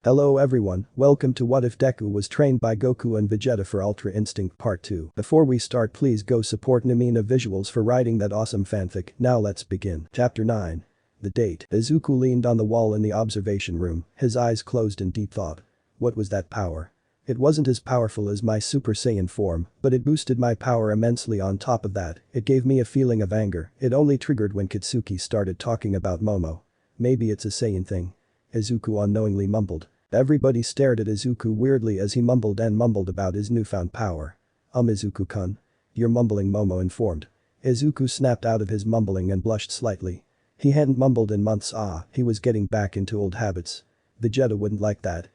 Hello everyone, welcome to What If Deku was trained by Goku and Vegeta for Ultra Instinct Part 2. Before we start, please go support NuminaVisuals for writing that awesome fanfic. Now let's begin. Chapter 9. The Date. Izuku leaned on the wall in the observation room, his eyes closed in deep thought. What was that power? It wasn't as powerful as my Super Saiyan form, but it boosted my power immensely. On top of that, it gave me a feeling of anger. It only triggered when Kitsuki started talking about Momo. Maybe it's a Saiyan thing. Izuku unknowingly mumbled. Everybody stared at Izuku weirdly as he mumbled about his newfound power. Izuku-kun. You're mumbling, Momo informed. Izuku snapped out of his mumbling and blushed slightly. He hadn't mumbled in months. He was getting back into old habits. Vegeta wouldn't like that.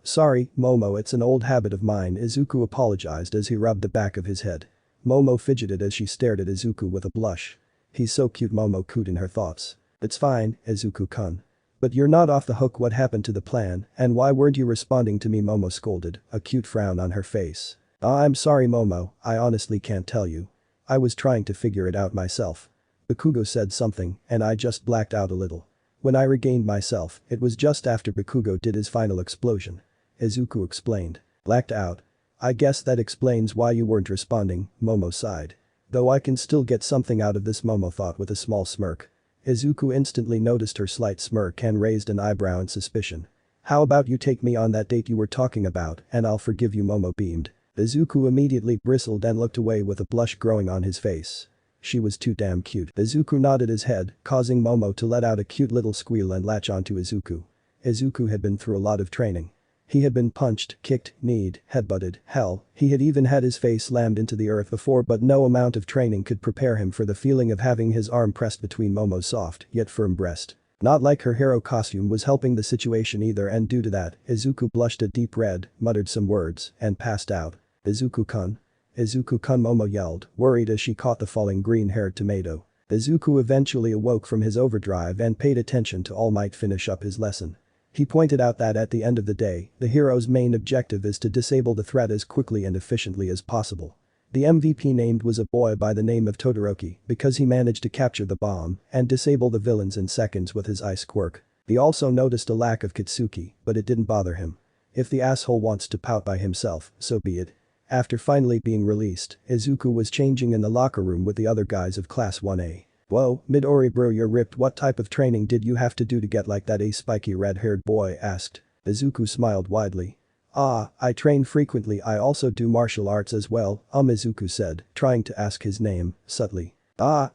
Sorry, Momo, it's an old habit of mine, Izuku apologized as he rubbed the back of his head. Momo fidgeted as she stared at Izuku with a blush. He's so cute, Momo cooed in her thoughts. It's fine, Izuku-kun. But you're not off the hook. What happened to the plan, and why weren't you responding to me, Momo scolded, a cute frown on her face. I'm sorry, Momo, I honestly can't tell you. I was trying to figure it out myself. Bakugo said something, and I just blacked out a little. When I regained myself, it was just after Bakugo did his final explosion. Izuku explained. Blacked out? I guess that explains why you weren't responding, Momo sighed. Though I can still get something out of this, Momo thought with a small smirk. Izuku instantly noticed her slight smirk and raised an eyebrow in suspicion. How about you take me on that date you were talking about and I'll forgive you, Momo beamed. Izuku immediately bristled and looked away with a blush growing on his face. She was too damn cute. Izuku nodded his head, causing Momo to let out a cute little squeal and latch onto Izuku. Izuku had been through a lot of training. He had been punched, kicked, kneed, headbutted, hell, he had even had his face slammed into the earth before, but no amount of training could prepare him for the feeling of having his arm pressed between Momo's soft, yet firm breast. Not like her hero costume was helping the situation either, and due to that, Izuku blushed a deep red, muttered some words, and passed out. Izuku-kun. Izuku-kun, Momo yelled, worried as she caught the falling green-haired tomato. Izuku eventually awoke from his overdrive and paid attention to All Might finish up his lesson. He pointed out that at the end of the day, the hero's main objective is to disable the threat as quickly and efficiently as possible. The MVP named was a boy by the name of Todoroki because he managed to capture the bomb and disable the villains in seconds with his ice quirk. He also noticed a lack of Kitsuki, but it didn't bother him. If the asshole wants to pout by himself, so be it. After finally being released, Izuku was changing in the locker room with the other guys of Class 1A. Whoa, Midori bro, you're ripped. What type of training did you have to do to get like that? A spiky red-haired boy asked. Izuku smiled widely. I train frequently. I also do martial arts as well, Izuku said, trying to ask his name, subtly.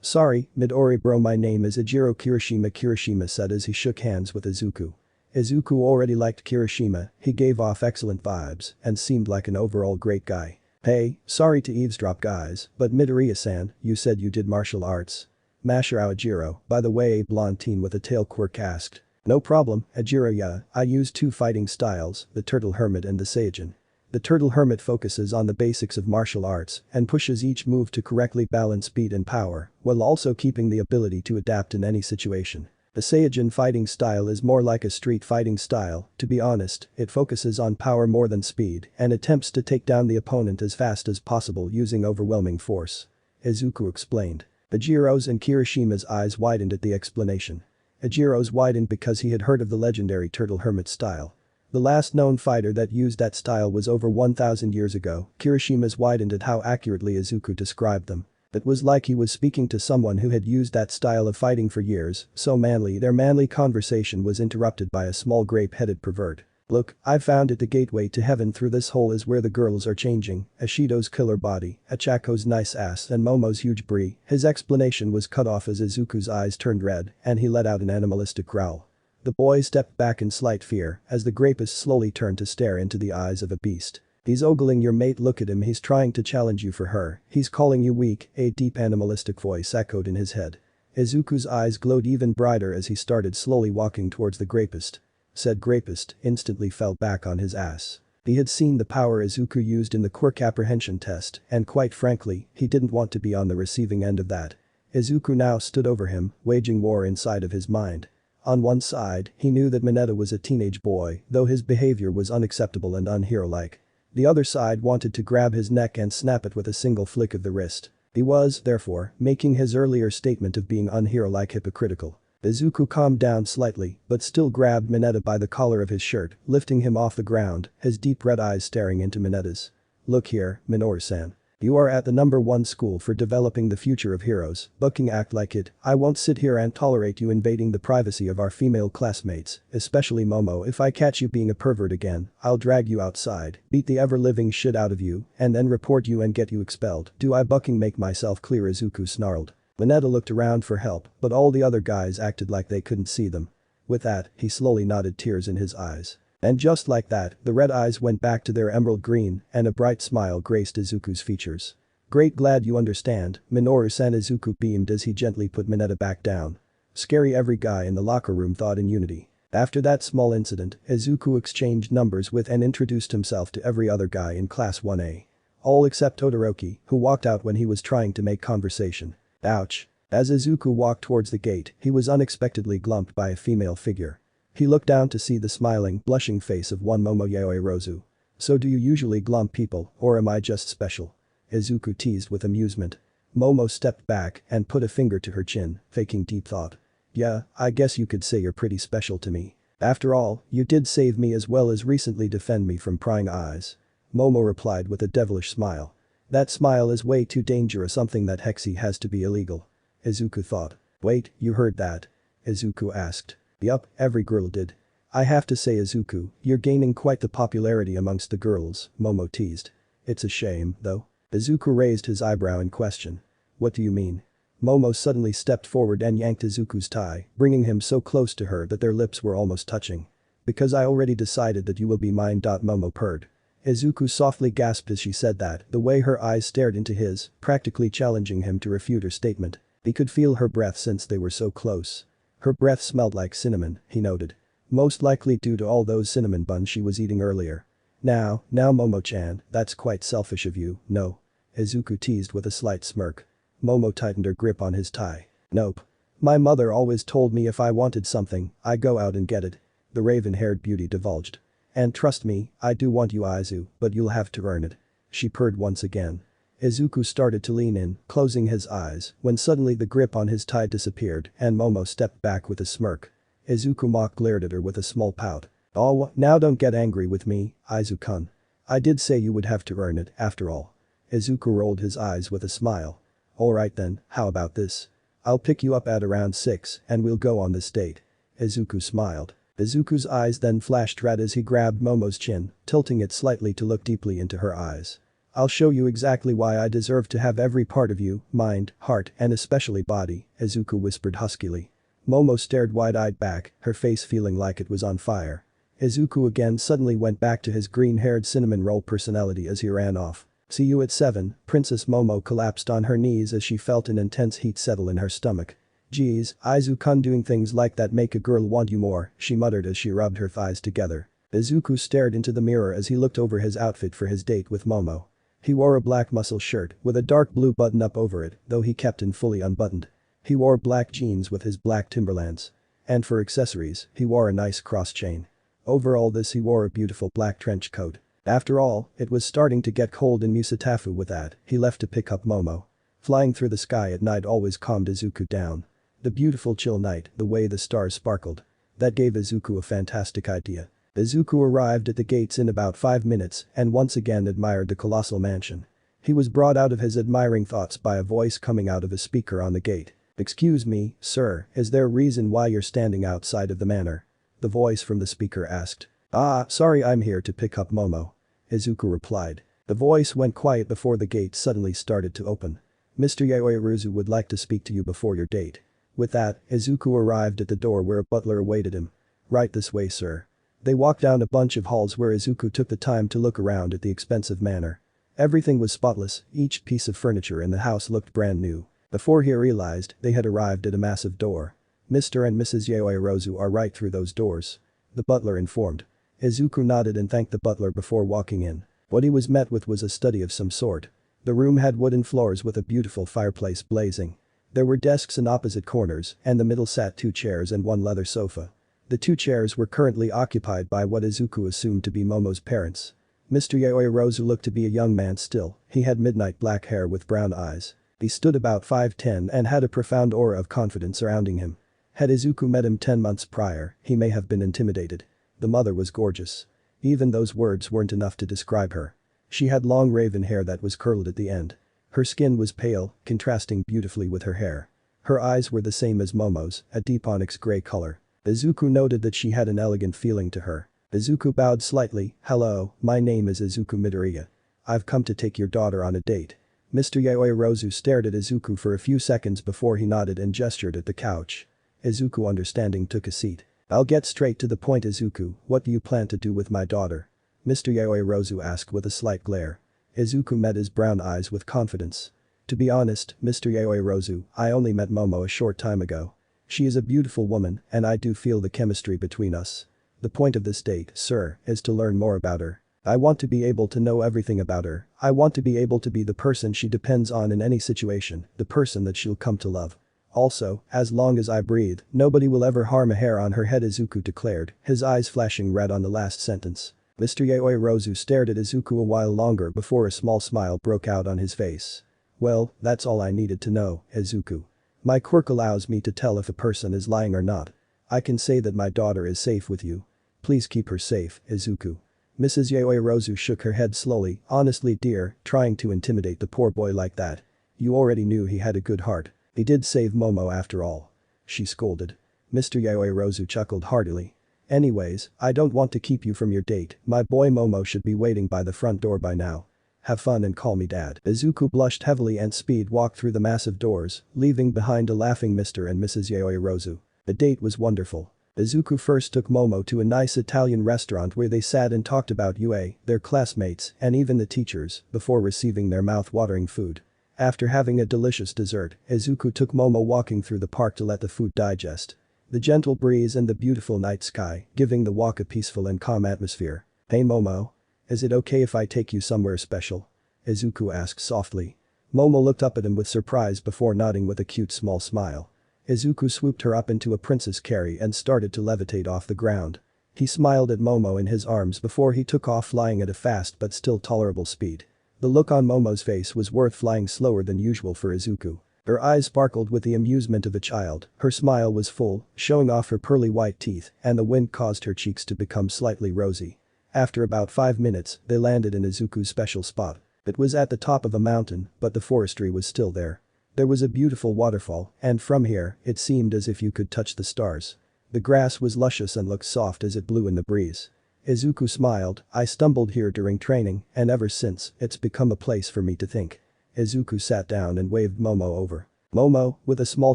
Sorry, Midori bro, my name is Ejiro Kirishima, Kirishima said as he shook hands with Izuku. Izuku already liked Kirishima, he gave off excellent vibes and seemed like an overall great guy. Hey, sorry to eavesdrop guys, but Midoriya-san, you said you did martial arts? Masahiro Ejiro, by the way, a blonde teen with a tail quirk asked. No problem, Ejiro, yeah, I use two fighting styles, the Turtle Hermit and the Saiyajin. The Turtle Hermit focuses on the basics of martial arts and pushes each move to correctly balance speed and power, while also keeping the ability to adapt in any situation. The Saiyajin fighting style is more like a street fighting style, to be honest, it focuses on power more than speed and attempts to take down the opponent as fast as possible using overwhelming force. Izuku explained. Ejiro's and Kirishima's eyes widened at the explanation. Ejiro's widened because he had heard of the legendary Turtle Hermit style. The last known fighter that used that style was over 1,000 years ago. Kirishima's widened at how accurately Izuku described them. It was like he was speaking to someone who had used that style of fighting for years, so manly. Their manly conversation was interrupted by a small grape-headed pervert. Look, I found it, the gateway to heaven. Through this hole is where the girls are changing. Ashido's killer body, Achako's nice ass and Momo's huge brie. His explanation was cut off as Izuku's eyes turned red and he let out an animalistic growl. The boy stepped back in slight fear as the grapist slowly turned to stare into the eyes of a beast. He's ogling your mate, look at him, he's trying to challenge you for her, he's calling you weak, a deep animalistic voice echoed in his head. Izuku's eyes glowed even brighter as he started slowly walking towards the grapist. Said grapist instantly fell back on his ass. He had seen the power Izuku used in the quirk apprehension test and quite frankly, he didn't want to be on the receiving end of that. Izuku now stood over him, waging war inside of his mind. On one side, he knew that Mineta was a teenage boy, though his behavior was unacceptable and unhero-like. The other side wanted to grab his neck and snap it with a single flick of the wrist. He was, therefore, making his earlier statement of being unhero-like hypocritical. Izuku calmed down slightly, but still grabbed Mineta by the collar of his shirt, lifting him off the ground, his deep red eyes staring into Mineta's. "Look here, Minoru-san. You are at the #1 school for developing the future of heroes, bucking act like it. I won't sit here and tolerate you invading the privacy of our female classmates, especially Momo. If I catch you being a pervert again, I'll drag you outside, beat the ever-living shit out of you, and then report you and get you expelled. Do I bucking make myself clear?" Izuku snarled. Mineta looked around for help, but all the other guys acted like they couldn't see them. With that, he slowly nodded, tears in his eyes. And just like that, the red eyes went back to their emerald green, and a bright smile graced Izuku's features. "Great, glad you understand, Minoru-san." Izuku beamed as he gently put Mineta back down. Scary, every guy in the locker room thought in unity. After that small incident, Izuku exchanged numbers with and introduced himself to every other guy in Class 1A. All except Todoroki, who walked out when he was trying to make conversation. Ouch. As Izuku walked towards the gate, he was unexpectedly glumped by a female figure. He looked down to see the smiling, blushing face of one Momo Yaoirozu. "So do you usually glump people, or am I just special?" Izuku teased with amusement. Momo stepped back and put a finger to her chin, faking deep thought. "Yeah, I guess you could say you're pretty special to me. After all, you did save me as well as recently defend me from prying eyes." Momo replied with a devilish smile. That smile is way too dangerous, something that Hexy has to be illegal. Izuku thought. "Wait, you heard that?" Izuku asked. "Yup, every girl did." "I have to say, Izuku, you're gaining quite the popularity amongst the girls," Momo teased. "It's a shame, though." Izuku raised his eyebrow in question. "What do you mean?" Momo suddenly stepped forward and yanked Izuku's tie, bringing him so close to her that their lips were almost touching. "Because I already decided that you will be mine." Momo purred. Izuku softly gasped as she said that, the way her eyes stared into his, practically challenging him to refute her statement. He could feel her breath since they were so close. Her breath smelled like cinnamon, he noted. Most likely due to all those cinnamon buns she was eating earlier. Now Momo-chan, that's quite selfish of you, no?" Izuku teased with a slight smirk. Momo tightened her grip on his tie. "Nope. My mother always told me if I wanted something, I go out and get it," the raven-haired beauty divulged. "And trust me, I do want you, Izu, but you'll have to earn it." She purred once again. Izuku started to lean in, closing his eyes, when suddenly the grip on his tie disappeared and Momo stepped back with a smirk. Izuku mock glared at her with a small pout. "Oh, now don't get angry with me, Izu-kun. I did say you would have to earn it, after all." Izuku rolled his eyes with a smile. "Alright then, how about this? I'll pick you up at around 6 and we'll go on this date." Izuku smiled. Izuku's eyes then flashed red as he grabbed Momo's chin, tilting it slightly to look deeply into her eyes. "I'll show you exactly why I deserve to have every part of you, mind, heart, and especially body," Izuku whispered huskily. Momo stared wide-eyed back, her face feeling like it was on fire. Izuku again suddenly went back to his green-haired cinnamon roll personality as he ran off. "See you at 7, Princess." Momo collapsed on her knees as she felt an intense heat settle in her stomach. "Geez, Izu-kun, doing things like that make a girl want you more," she muttered as she rubbed her thighs together. Izuku stared into the mirror as he looked over his outfit for his date with Momo. He wore a black muscle shirt with a dark blue button-up over it, though he kept it fully unbuttoned. He wore black jeans with his black Timberlands. And for accessories, he wore a nice cross chain. Over all this he wore a beautiful black trench coat. After all, it was starting to get cold in Musatafu. With that, he left to pick up Momo. Flying through the sky at night always calmed Izuku down. The beautiful chill night, the way the stars sparkled. That gave Izuku a fantastic idea. Izuku arrived at the gates in about 5 minutes and once again admired the colossal mansion. He was brought out of his admiring thoughts by a voice coming out of a speaker on the gate. "Excuse me, sir, is there a reason why you're standing outside of the manor?" the voice from the speaker asked. "Ah, sorry, I'm here to pick up Momo," Izuku replied. The voice went quiet before the gate suddenly started to open. "Mr. Yaoiruzu would like to speak to you before your date." With that, Izuku arrived at the door where a butler awaited him. "Right this way, sir." They walked down a bunch of halls where Izuku took the time to look around at the expensive manor. Everything was spotless, each piece of furniture in the house looked brand new. Before he realized, they had arrived at a massive door. "Mr. and Mrs. Yaoirozu are right through those doors," the butler informed. Izuku nodded and thanked the butler before walking in. What he was met with was a study of some sort. The room had wooden floors with a beautiful fireplace blazing. There were desks in opposite corners, and the middle sat 2 chairs and 1 leather sofa. The 2 chairs were currently occupied by what Izuku assumed to be Momo's parents. Mr. Yaoirozu looked to be a young man still, he had midnight black hair with brown eyes. He stood about 5'10" and had a profound aura of confidence surrounding him. Had Izuku met him 10 months prior, he may have been intimidated. The mother was gorgeous. Even those words weren't enough to describe her. She had long raven hair that was curled at the end. Her skin was pale, contrasting beautifully with her hair. Her eyes were the same as Momo's, a deep onyx gray color. Izuku noted that she had an elegant feeling to her. Izuku bowed slightly. "Hello, my name is Izuku Midoriya. I've come to take your daughter on a date." Mr. Yaoyorozu stared at Izuku for a few seconds before he nodded and gestured at the couch. Izuku, understanding, took a seat. "I'll get straight to the point, Izuku, what do you plan to do with my daughter?" Mr. Yaoyorozu asked with a slight glare. Izuku met his brown eyes with confidence. "To be honest, Mr. Yaoyorozu, I only met Momo a short time ago. She is a beautiful woman and I do feel the chemistry between us. The point of this date, sir, is to learn more about her. I want to be able to know everything about her. I want to be able to be the person she depends on in any situation, the person that she'll come to love. Also, as long as I breathe, nobody will ever harm a hair on her head," Izuku declared, his eyes flashing red on the last sentence. Mr. Yaoyorozu stared at Izuku a while longer before a small smile broke out on his face. "Well, that's all I needed to know, Izuku. My quirk allows me to tell if a person is lying or not. I can say that my daughter is safe with you. Please keep her safe, Izuku." Mrs. Yaoyorozu shook her head slowly. "Honestly, dear, trying to intimidate the poor boy like that. You already knew he had a good heart. He did save Momo after all," she scolded. Mr. Yaoyorozu chuckled heartily. "Anyways, I don't want to keep you from your date. My boy Momo should be waiting by the front door by now. Have fun and call me dad." Izuku blushed heavily and speed walked through the massive doors, leaving behind a laughing Mr. and Mrs. Yaoyorozu. The date was wonderful. Izuku first took Momo to a nice Italian restaurant where they sat and talked about UA, their classmates, and even the teachers, before receiving their mouth-watering food. After having a delicious dessert, Izuku took Momo walking through the park to let the food digest. The gentle breeze and the beautiful night sky, giving the walk a peaceful and calm atmosphere. "Hey Momo. Is it okay if I take you somewhere special?" Izuku asked softly. Momo looked up at him with surprise before nodding with a cute small smile. Izuku swooped her up into a princess carry and started to levitate off the ground. He smiled at Momo in his arms before he took off flying at a fast but still tolerable speed. The look on Momo's face was worth flying slower than usual for Izuku. Her eyes sparkled with the amusement of a child, her smile was full, showing off her pearly white teeth, and the wind caused her cheeks to become slightly rosy. After about 5 minutes, they landed in Izuku's special spot. It was at the top of a mountain, but the forestry was still there. There was a beautiful waterfall, and from here, it seemed as if you could touch the stars. The grass was luscious and looked soft as it blew in the breeze. Izuku smiled. "I stumbled here during training, and ever since, it's become a place for me to think." Izuku sat down and waved Momo over. Momo, with a small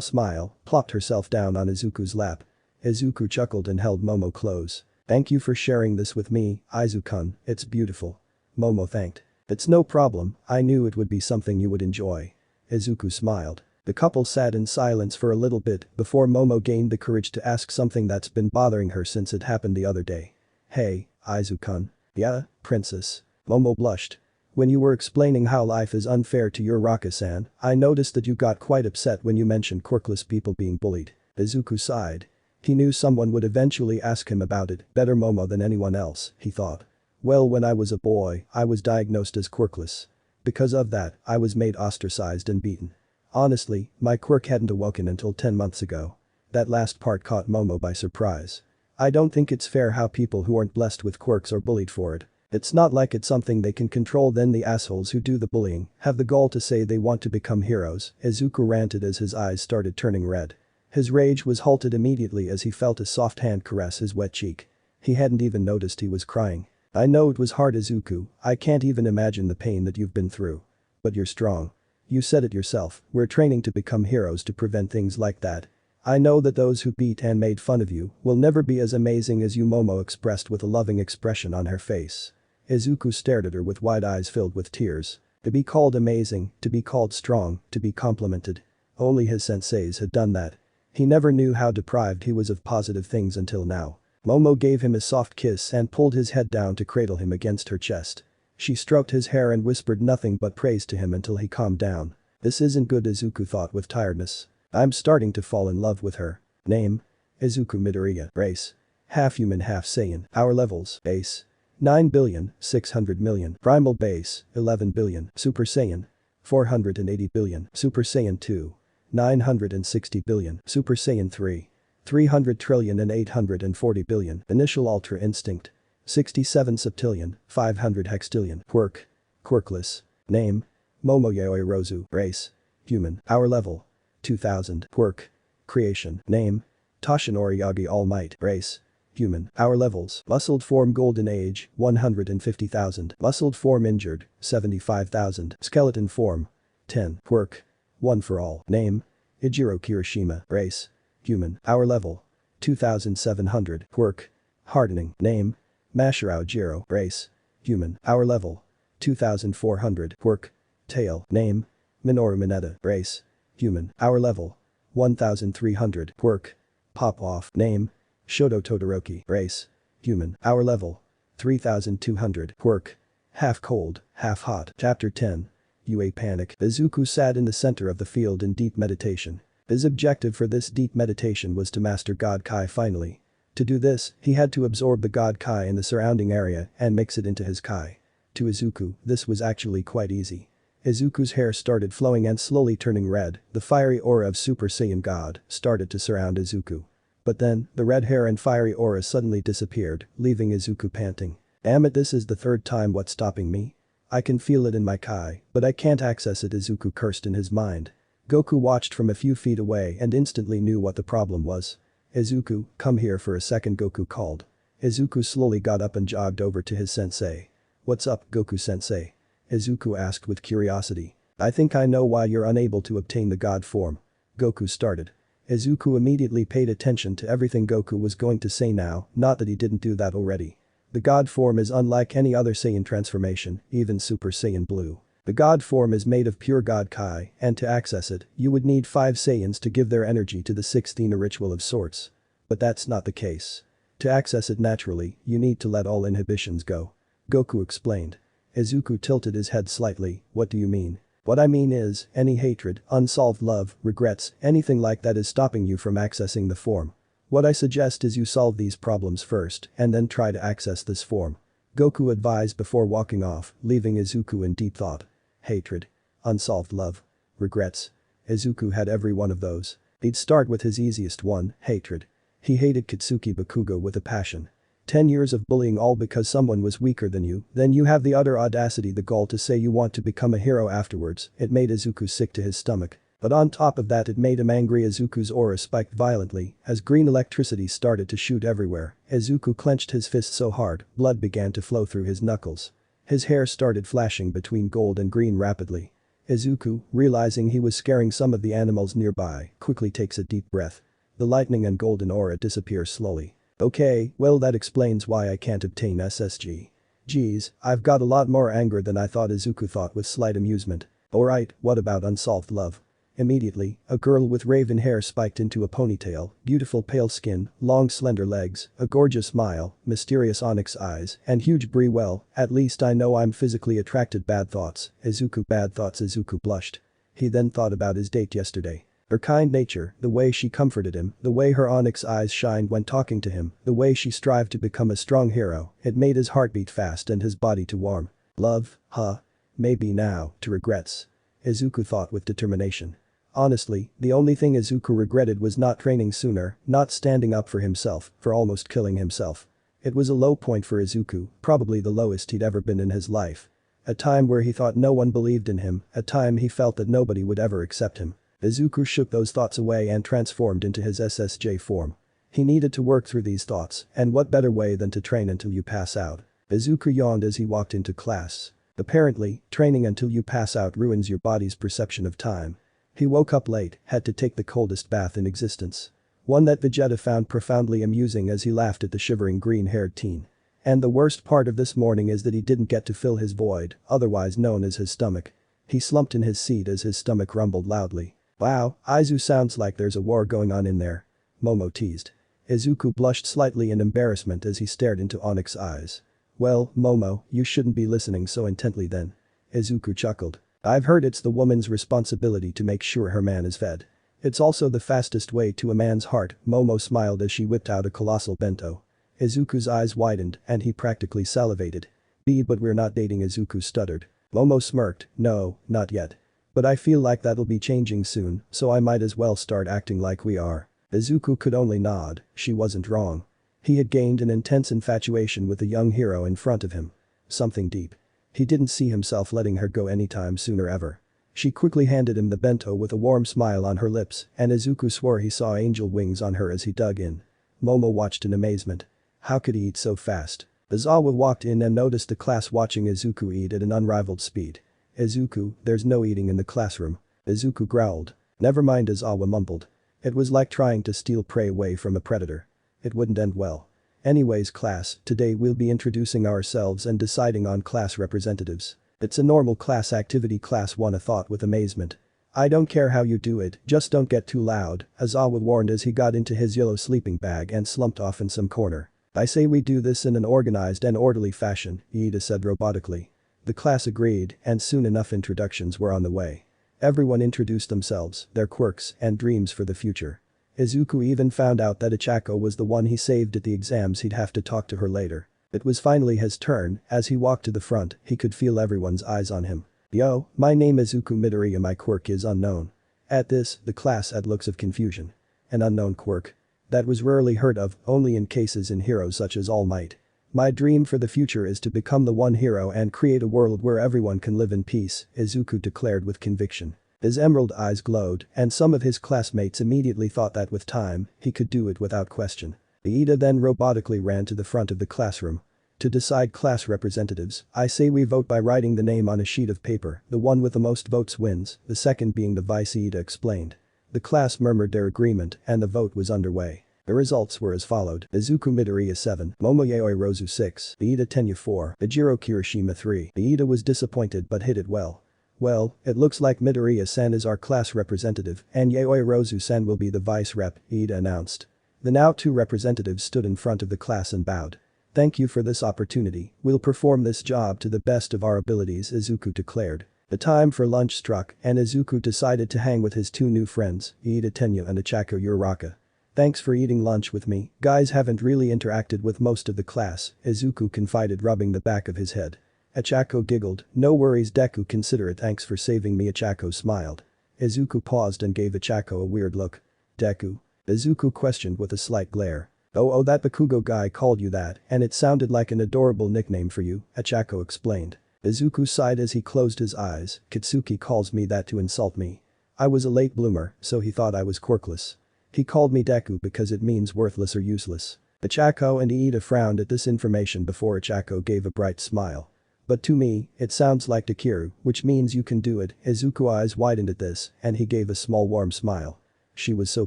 smile, plopped herself down on Izuku's lap. Izuku chuckled and held Momo close. "Thank you for sharing this with me, Izuku, it's beautiful." Momo thanked. "It's no problem, I knew it would be something you would enjoy." Izuku smiled. The couple sat in silence for a little bit before Momo gained the courage to ask something that's been bothering her since it happened the other day. "Hey, Izuku." "Yeah, princess." Momo blushed. "When you were explaining how life is unfair to your Raka-san, I noticed that you got quite upset when you mentioned quirkless people being bullied." Izuku sighed. He knew someone would eventually ask him about it, better Momo than anyone else, he thought. "Well, when I was a boy, I was diagnosed as quirkless. Because of that, I was made ostracized and beaten. Honestly, my quirk hadn't awoken until 10 months ago." That last part caught Momo by surprise. "I don't think it's fair how people who aren't blessed with quirks are bullied for it. It's not like it's something they can control. Then the assholes who do the bullying have the gall to say they want to become heroes," Izuku ranted as his eyes started turning red. His rage was halted immediately as he felt a soft hand caress his wet cheek. He hadn't even noticed he was crying. "I know it was hard, Izuku, I can't even imagine the pain that you've been through. But you're strong. You said it yourself, we're training to become heroes to prevent things like that. I know that those who beat and made fun of you will never be as amazing as you," Momo expressed with a loving expression on her face. Izuku stared at her with wide eyes filled with tears. To be called amazing, to be called strong, to be complimented. Only his senseis had done that. He never knew how deprived he was of positive things until now. Momo gave him a soft kiss and pulled his head down to cradle him against her chest. She stroked his hair and whispered nothing but praise to him until he calmed down. "This isn't good," Izuku thought with tiredness. "I'm starting to fall in love with her." Name? Izuku Midoriya. Race? Half human, half Saiyan. Power levels. Base: 9,600,000,000. Primal base: 11 billion. Super Saiyan: 480 billion. Super Saiyan 2: 960 billion. Super Saiyan 3: 300 trillion and 840 billion. Initial Ultra Instinct. 67 septillion, 500 hextillion. Quirk. Quirkless. Name. Momoyaoi Rozu. Race. Human. Hour level. 2000. Quirk. Creation. Name. Toshinori Yagi All Might. Race. Human. Hour levels. Muscled form Golden Age, 150,000. Muscled form Injured, 75,000. Skeleton form. 10. Quirk. One for all. Name. Ijiro Kirishima. Race. Human. Hour level. 2,700. Quirk. Hardening. Name. Mashirao Jiro. Race. Human. Hour level. 2,400. Quirk. Tail. Name. Minoru Mineta. Race. Human. Hour level. 1,300. Quirk. Pop off. Name. Shoto Todoroki. Race. Human. Hour level. 3,200. Quirk. Half cold, half hot. Chapter 10. UA Panic. Izuku sat in the center of the field in deep meditation. His objective for this deep meditation was to master God Kai finally. To do this, he had to absorb the God Kai in the surrounding area and mix it into his Kai. To Izuku, this was actually quite easy. Izuku's hair started flowing and slowly turning red, the fiery aura of Super Saiyan God started to surround Izuku. But then, the red hair and fiery aura suddenly disappeared, leaving Izuku panting. Damn it, this is the third time. What's stopping me? I can feel it in my Kai, but I can't access it, Izuku cursed in his mind. Goku watched from a few feet away and instantly knew what the problem was. Izuku, come here for a second, Goku called. Izuku slowly got up and jogged over to his sensei. What's up, Goku-sensei? Izuku asked with curiosity. I think I know why you're unable to obtain the God form. Goku started. Izuku immediately paid attention to everything Goku was going to say now, not that he didn't do that already. The God form is unlike any other Saiyan transformation, even Super Saiyan Blue. The God form is made of pure God Kai, and to access it, you would need 5 Saiyans to give their energy to the 6th Ina ritual of sorts. But that's not the case. To access it naturally, you need to let all inhibitions go. Goku explained. Izuku tilted his head slightly. What do you mean? What I mean is, any hatred, unsolved love, regrets, anything like that is stopping you from accessing the form. What I suggest is you solve these problems first and then try to access this form. Goku advised before walking off, leaving Izuku in deep thought. Hatred. Unsolved love. Regrets. Izuku had every one of those. He'd start with his easiest one, hatred. He hated Katsuki Bakugo with a passion. 10 years of bullying all because someone was weaker than you, then you have the utter audacity, the gall to say you want to become a hero afterwards. It made Izuku sick to his stomach. But on top of that, it made him angry. Izuku's aura spiked violently as green electricity started to shoot everywhere. Izuku clenched his fist so hard, blood began to flow through his knuckles. His hair started flashing between gold and green rapidly. Izuku, realizing he was scaring some of the animals nearby, quickly takes a deep breath. The lightning and golden aura disappear slowly. Okay, well that explains why I can't obtain SSG. Geez, I've got a lot more anger than I thought, Izuku thought with slight amusement. Alright, what about unsolved love? Immediately, a girl with raven hair spiked into a ponytail, beautiful pale skin, long slender legs, a gorgeous smile, mysterious onyx eyes, and huge brie. Well, at least I know I'm physically attracted. Bad thoughts, Izuku. Bad thoughts. Izuku blushed. He then thought about his date yesterday. Her kind nature, the way she comforted him, the way her onyx eyes shined when talking to him, the way she strived to become a strong hero, it made his heart beat fast and his body to warm. Love, huh? Maybe now, to regrets. Izuku thought with determination. Honestly, the only thing Izuku regretted was not training sooner, not standing up for himself, for almost killing himself. It was a low point for Izuku, probably the lowest he'd ever been in his life. A time where he thought no one believed in him, a time he felt that nobody would ever accept him. Izuku shook those thoughts away and transformed into his SSJ form. He needed to work through these thoughts, and what better way than to train until you pass out. Izuku yawned as he walked into class. Apparently, training until you pass out ruins your body's perception of time. He woke up late, had to take the coldest bath in existence. One that Vegeta found profoundly amusing as he laughed at the shivering green-haired teen. And the worst part of this morning is that he didn't get to fill his void, otherwise known as his stomach. He slumped in his seat as his stomach rumbled loudly. Wow, Aizu, sounds like there's a war going on in there. Momo teased. Izuku blushed slightly in embarrassment as he stared into Onyx's eyes. Well, Momo, you shouldn't be listening so intently then. Izuku chuckled. I've heard it's the woman's responsibility to make sure her man is fed. It's also the fastest way to a man's heart. Momo smiled as she whipped out a colossal bento. Izuku's eyes widened and he practically salivated. But we're not dating, Izuku stuttered. Momo smirked. No, not yet. But I feel like that'll be changing soon, so I might as well start acting like we are. Izuku could only nod, she wasn't wrong. He had gained an intense infatuation with the young hero in front of him. Something deep. He didn't see himself letting her go anytime sooner ever. She quickly handed him the bento with a warm smile on her lips, and Izuku swore he saw angel wings on her as he dug in. Momo watched in amazement. How could he eat so fast? Izawa walked in and noticed the class watching Izuku eat at an unrivaled speed. "Izuku, there's no eating in the classroom." Izuku growled. "Never mind," Izawa mumbled. It was like trying to steal prey away from a predator. It wouldn't end well. "Anyways class, today we'll be introducing ourselves and deciding on class representatives. It's a normal class activity," class 1 thought with amazement. "I don't care how you do it, just don't get too loud," Izawa warned as he got into his yellow sleeping bag and slumped off in some corner. "I say we do this in an organized and orderly fashion," Iida said robotically. The class agreed, and soon enough introductions were on the way. Everyone introduced themselves, their quirks, and dreams for the future. Izuku even found out that Ichako was the one he saved at the exams. He'd have to talk to her later. It was finally his turn. As he walked to the front, he could feel everyone's eyes on him. "Yo, my name is Izuku Midoriya, my quirk is unknown." At this, the class had looks of confusion. An unknown quirk? That was rarely heard of, only in cases in heroes such as All Might. "My dream for the future is to become the one hero and create a world where everyone can live in peace," Izuku declared with conviction. His emerald eyes glowed, and some of his classmates immediately thought that with time, he could do it without question. Iida then robotically ran to the front of the classroom. "To decide class representatives, I say we vote by writing the name on a sheet of paper, the one with the most votes wins, the second being the vice," Iida explained. The class murmured their agreement, and the vote was underway. The results were as followed: Izuku Midoriya 7, Momo Yaoi Rozu 6, Iida Tenya 4, Ijiro Kirishima 3. Iida was disappointed but hit it well. "Well, it looks like Midoriya-san is our class representative, and Yaoi Rozu-san will be the vice rep," Iida announced. The now two representatives stood in front of the class and bowed. "Thank you for this opportunity, we'll perform this job to the best of our abilities," Izuku declared. The time for lunch struck, and Izuku decided to hang with his two new friends, Iida Tenya and Ichako Uraraka. "Thanks for eating lunch with me, guys haven't really interacted with most of the class," Izuku confided, rubbing the back of his head. Ichako giggled. "No worries Deku, consider it thanks for saving me." Ichako smiled. Izuku paused and gave Ichako a weird look. "Deku?" Izuku questioned with a slight glare. Oh, that Bakugo guy called you that, and it sounded like an adorable nickname for you," Ichako explained. Izuku sighed as he closed his eyes. "Kitsuki calls me that to insult me. I was a late bloomer, so he thought I was quirkless. He called me Deku because it means worthless or useless." Ichako and Iida frowned at this information before Ichako gave a bright smile. "But to me, it sounds like Takiru, which means you can do it." Izuku's eyes widened at this, and he gave a small warm smile. She was so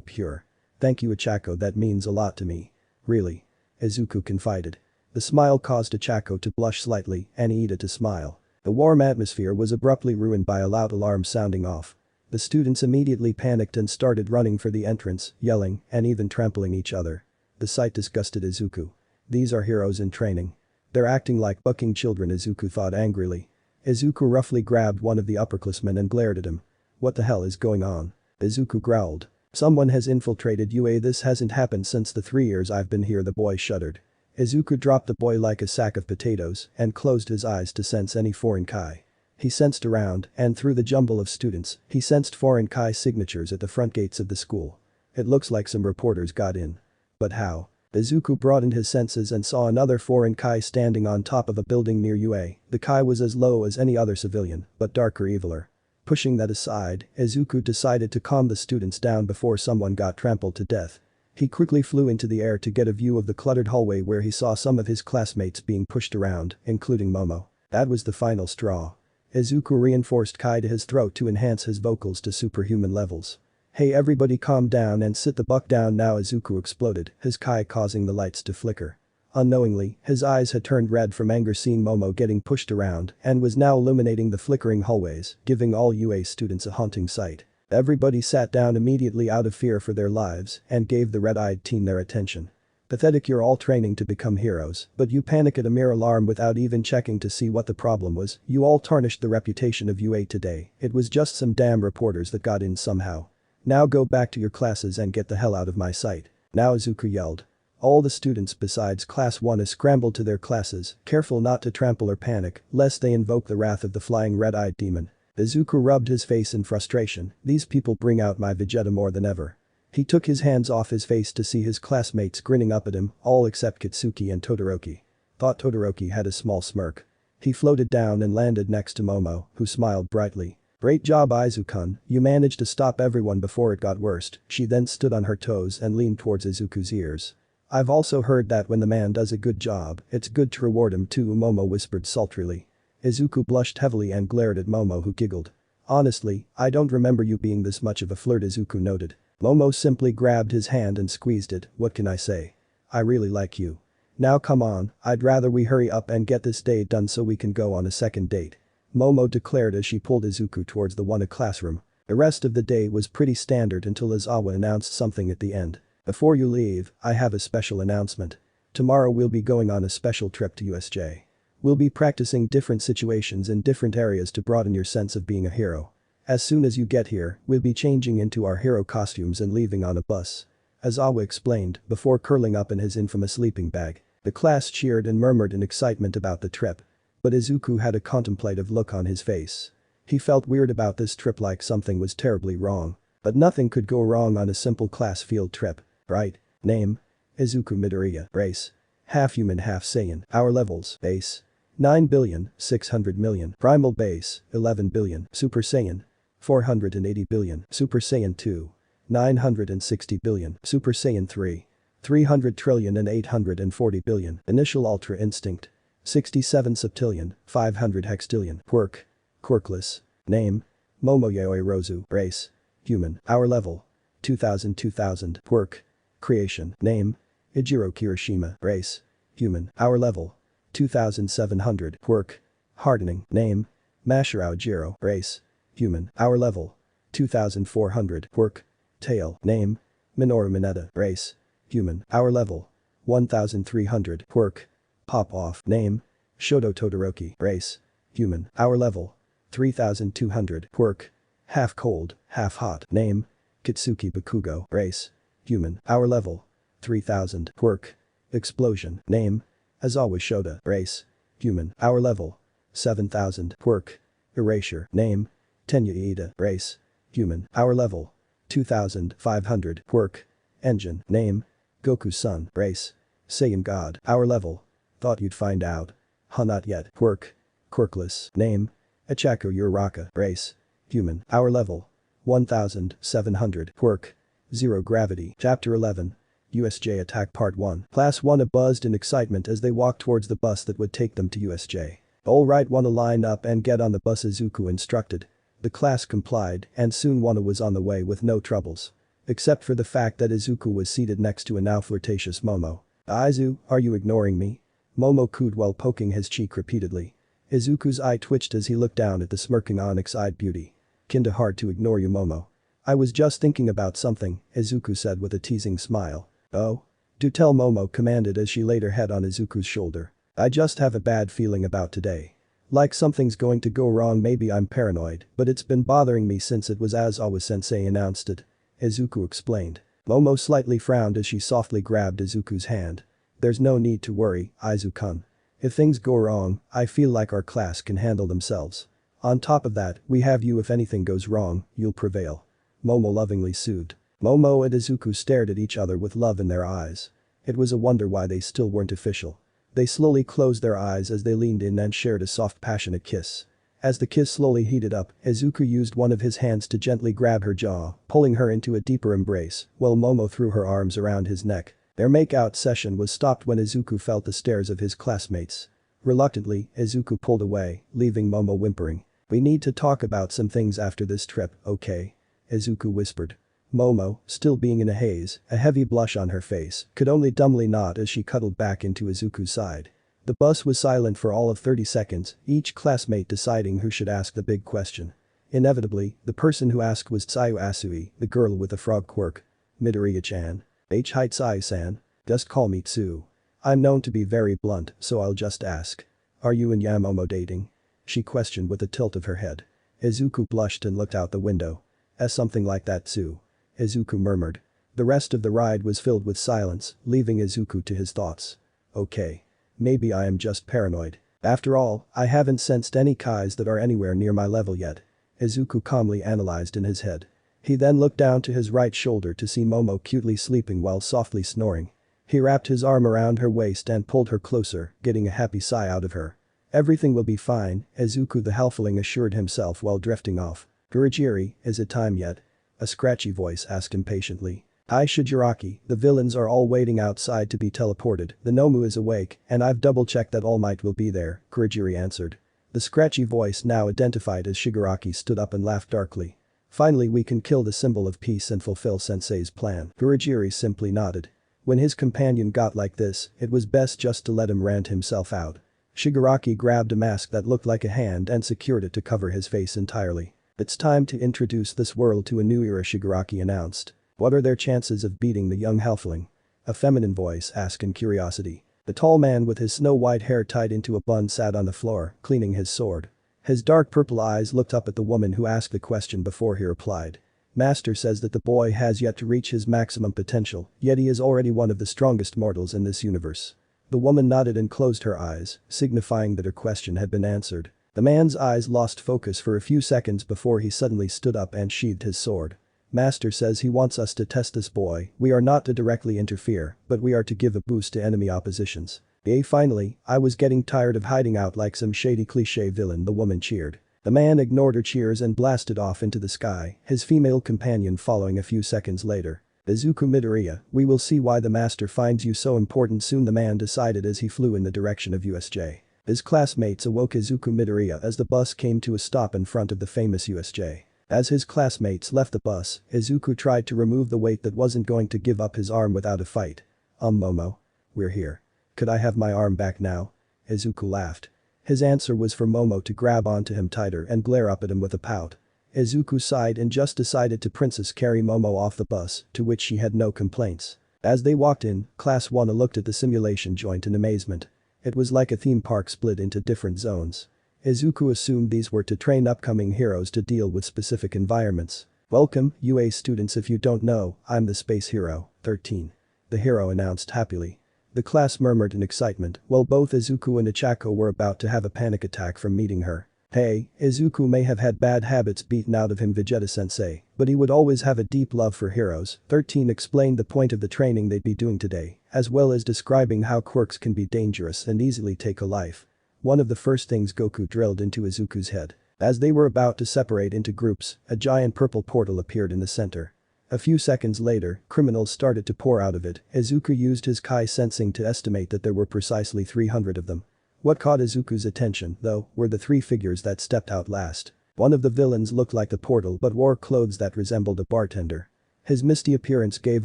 pure. "Thank you Ichako, that means a lot to me." "Really?" Izuku confided. The smile caused Ichako to blush slightly and Iida to smile. The warm atmosphere was abruptly ruined by a loud alarm sounding off. The students immediately panicked and started running for the entrance, yelling, and even trampling each other. The sight disgusted Izuku. These are heroes in training. They're acting like bucking children, Izuku thought angrily. Izuku roughly grabbed one of the upperclassmen and glared at him. "What the hell is going on?" Izuku growled. "Someone has infiltrated UA. This hasn't happened since the 3 years I've been here." The boy shuddered. Izuku dropped the boy like a sack of potatoes and closed his eyes to sense any foreign kai. He sensed around, and through the jumble of students, he sensed foreign kai signatures at the front gates of the school. It looks like some reporters got in. But how? Izuku broadened his senses and saw another foreign kai standing on top of a building near UA. The kai was as low as any other civilian, but darker, eviler. Pushing that aside, Izuku decided to calm the students down before someone got trampled to death. He quickly flew into the air to get a view of the cluttered hallway where he saw some of his classmates being pushed around, including Momo. That was the final straw. Izuku reinforced kai to his throat to enhance his vocals to superhuman levels. "Hey everybody, calm down and sit the buck down now," Izuku exploded, his kai causing the lights to flicker. Unknowingly, his eyes had turned red from anger seeing Momo getting pushed around and was now illuminating the flickering hallways, giving all UA students a haunting sight. Everybody sat down immediately out of fear for their lives and gave the red-eyed teen their attention. "Pathetic, you're all training to become heroes, but you panic at a mere alarm without even checking to see what the problem was. You all tarnished the reputation of UA today. It was just some damn reporters that got in somehow. Now go back to your classes and get the hell out of my sight." Now Izuku yelled. All the students besides class 1 scrambled to their classes, careful not to trample or panic, lest they invoke the wrath of the flying red-eyed demon. Izuku rubbed his face in frustration. "These people bring out my Vegeta more than ever." He took his hands off his face to see his classmates grinning up at him, all except Kitsuki and Todoroki. Thought Todoroki had a small smirk. He floated down and landed next to Momo, who smiled brightly. Great job Izuku-kun, you managed to stop everyone before it got worse. She then stood on her toes and leaned towards Izuku's ears. I've also heard that when the man does a good job, it's good to reward him too, Momo whispered sultrily. Izuku blushed heavily and glared at Momo, who giggled. Honestly, I don't remember you being this much of a flirt, Izuku noted. Momo simply grabbed his hand and squeezed it. What can I say? I really like you. Now come on, I'd rather we hurry up and get this date done so we can go on a second date. Momo declared as she pulled Izuku towards the Wana classroom. The rest of the day was pretty standard until Izawa announced something at the end. Before you leave, I have a special announcement. Tomorrow we'll be going on a special trip to USJ. We'll be practicing different situations in different areas to broaden your sense of being a hero. As soon as you get here, we'll be changing into our hero costumes and leaving on a bus. Izawa explained before curling up in his infamous sleeping bag. The class cheered and murmured in excitement about the trip. But Izuku had a contemplative look on his face. He felt weird about this trip, like something was terribly wrong. But nothing could go wrong on a simple class field trip, right? Name? Izuku Midoriya. Race? Half human, half Saiyan. Our levels. Base? 9,600,000,000. Primal base, 11 billion. Super Saiyan? 480 billion. Super Saiyan 2? 960 billion. Super Saiyan 3? 300 trillion and 840 billion. Initial Ultra Instinct? 67 septillion, 500 hextillion. Quirk? Quirkless. Name? Momoyaoi Rozu. Race? Human. Our level? 2000. Quirk? Creation. Name? Ijiro Kirishima. Race? Human. Our level? 2700. Quirk? Hardening. Name? Mashirao Jiro. Race? Human. Our level? 2400. Quirk? Tail. Name? Minoru Mineta. Race? Human. Our level? 1300. Quirk? Pop off. Name? Shoto Todoroki. Race? Human. Our level? 3200. Quirk? Half cold, half hot. Name? Kitsuki Bakugo. Race? Human. Our level? 3000. Quirk? Explosion. Name? Izawa Shota. Race? Human. Our level? 7000. Quirk? Erasure. Name? Tenya Iida. Race? Human. Our level? 2500. Quirk? Engine. Name? Goku-san. Race? Saiyan God. Our level? Thought you'd find out. Huh, not yet. Quirk? Quirkless. Name? Ichako Uraraka. Race? Human. Our level? 1700. Quirk? Zero gravity. Chapter 11. USJ Attack Part 1. Class 1 buzzed in excitement as they walked towards the bus that would take them to USJ. Alright, wanna line up and get on the bus, Izuku instructed. The class complied and soon Wana was on the way with no troubles. Except for the fact that Izuku was seated next to a now flirtatious Momo. Izu, are you ignoring me? Momo cooed while poking his cheek repeatedly. Izuku's eye twitched as he looked down at the smirking onyx-eyed beauty. Kinda hard to ignore you, Momo. I was just thinking about something, Izuku said with a teasing smile. Oh? Do tell, Momo commanded as she laid her head on Izuku's shoulder. I just have a bad feeling about today. Like something's going to go wrong. Maybe I'm paranoid, but it's been bothering me since it was Aizawa-sensei announced it. Izuku explained. Momo slightly frowned as she softly grabbed Izuku's hand. There's no need to worry, Izuku-kun. If things go wrong, I feel like our class can handle themselves. On top of that, we have you. If anything goes wrong, you'll prevail. Momo lovingly soothed. Momo and Izuku stared at each other with love in their eyes. It was a wonder why they still weren't official. They slowly closed their eyes as they leaned in and shared a soft, passionate kiss. As the kiss slowly heated up, Izuku used one of his hands to gently grab her jaw, pulling her into a deeper embrace, while Momo threw her arms around his neck. Their make-out session was stopped when Izuku felt the stares of his classmates. Reluctantly, Izuku pulled away, leaving Momo whimpering. We need to talk about some things after this trip, okay? Izuku whispered. Momo, still being in a haze, a heavy blush on her face, could only dumbly nod as she cuddled back into Izuku's side. The bus was silent for all of 30 seconds, each classmate deciding who should ask the big question. Inevitably, the person who asked was Tsuyu Asui, the girl with the frog quirk. Midoriya-chan. Hi Tsuyu-san. Just call me Tsu. I'm known to be very blunt, so I'll just ask. Are you and Yamomo dating? She questioned with a tilt of her head. Izuku blushed and looked out the window. Something like that, Tsu. Izuku murmured. The rest of the ride was filled with silence, leaving Izuku to his thoughts. Okay. Maybe I am just paranoid. After all, I haven't sensed any Kais that are anywhere near my level yet. Izuku calmly analyzed in his head. He then looked down to his right shoulder to see Momo cutely sleeping while softly snoring. He wrapped his arm around her waist and pulled her closer, getting a happy sigh out of her. "Everything will be fine," Izuku the halfling assured himself while drifting off. "Kurogiri, is it time yet?" A scratchy voice asked impatiently. "Hi Shigaraki, the villains are all waiting outside to be teleported, the Nomu is awake, and I've double-checked that All Might will be there," Kurogiri answered. The scratchy voice now identified as Shigaraki stood up and laughed darkly. "Finally we can kill the symbol of peace and fulfill Sensei's plan." Kurogiri simply nodded. When his companion got like this, it was best just to let him rant himself out. Shigaraki grabbed a mask that looked like a hand and secured it to cover his face entirely. "It's time to introduce this world to a new era," Shigaraki announced. "What are their chances of beating the young halfling?" A feminine voice asked in curiosity. The tall man with his snow-white hair tied into a bun sat on the floor, cleaning his sword. His dark purple eyes looked up at the woman who asked the question before he replied. "Master says that the boy has yet to reach his maximum potential, yet he is already one of the strongest mortals in this universe." The woman nodded and closed her eyes, signifying that her question had been answered. The man's eyes lost focus for a few seconds before he suddenly stood up and sheathed his sword. "Master says he wants us to test this boy, we are not to directly interfere, but we are to give a boost to enemy oppositions." Finally, I was getting tired of hiding out like some shady cliché villain," the woman cheered. The man ignored her cheers and blasted off into the sky, his female companion following a few seconds later. "Izuku Midoriya, we will see why the master finds you so important soon," the man decided as he flew in the direction of USJ. His classmates awoke Izuku Midoriya as the bus came to a stop in front of the famous USJ. As his classmates left the bus, Izuku tried to remove the weight that wasn't going to give up his arm without a fight. Momo. We're here. Could I have my arm back now?" Izuku laughed. His answer was for Momo to grab onto him tighter and glare up at him with a pout. Izuku sighed and just decided to princess carry Momo off the bus, to which she had no complaints. As they walked in, Class 1 looked at the simulation joint in amazement. It was like a theme park split into different zones. Izuku assumed these were to train upcoming heroes to deal with specific environments. "Welcome, UA students, if you don't know, I'm the space hero, 13. The hero announced happily. The class murmured in excitement while both Izuku and Ichako were about to have a panic attack from meeting her. Hey, Izuku may have had bad habits beaten out of him, Vegeta-sensei, but he would always have a deep love for heroes. 13 explained the point of the training they'd be doing today, as well as describing how quirks can be dangerous and easily take a life. One of the first things Goku drilled into Izuku's head. As they were about to separate into groups, a giant purple portal appeared in the center. A few seconds later, criminals started to pour out of it. Izuku used his Kai sensing to estimate that there were precisely 300 of them. What caught Izuku's attention, though, were the three figures that stepped out last. One of the villains looked like the portal but wore clothes that resembled a bartender. His misty appearance gave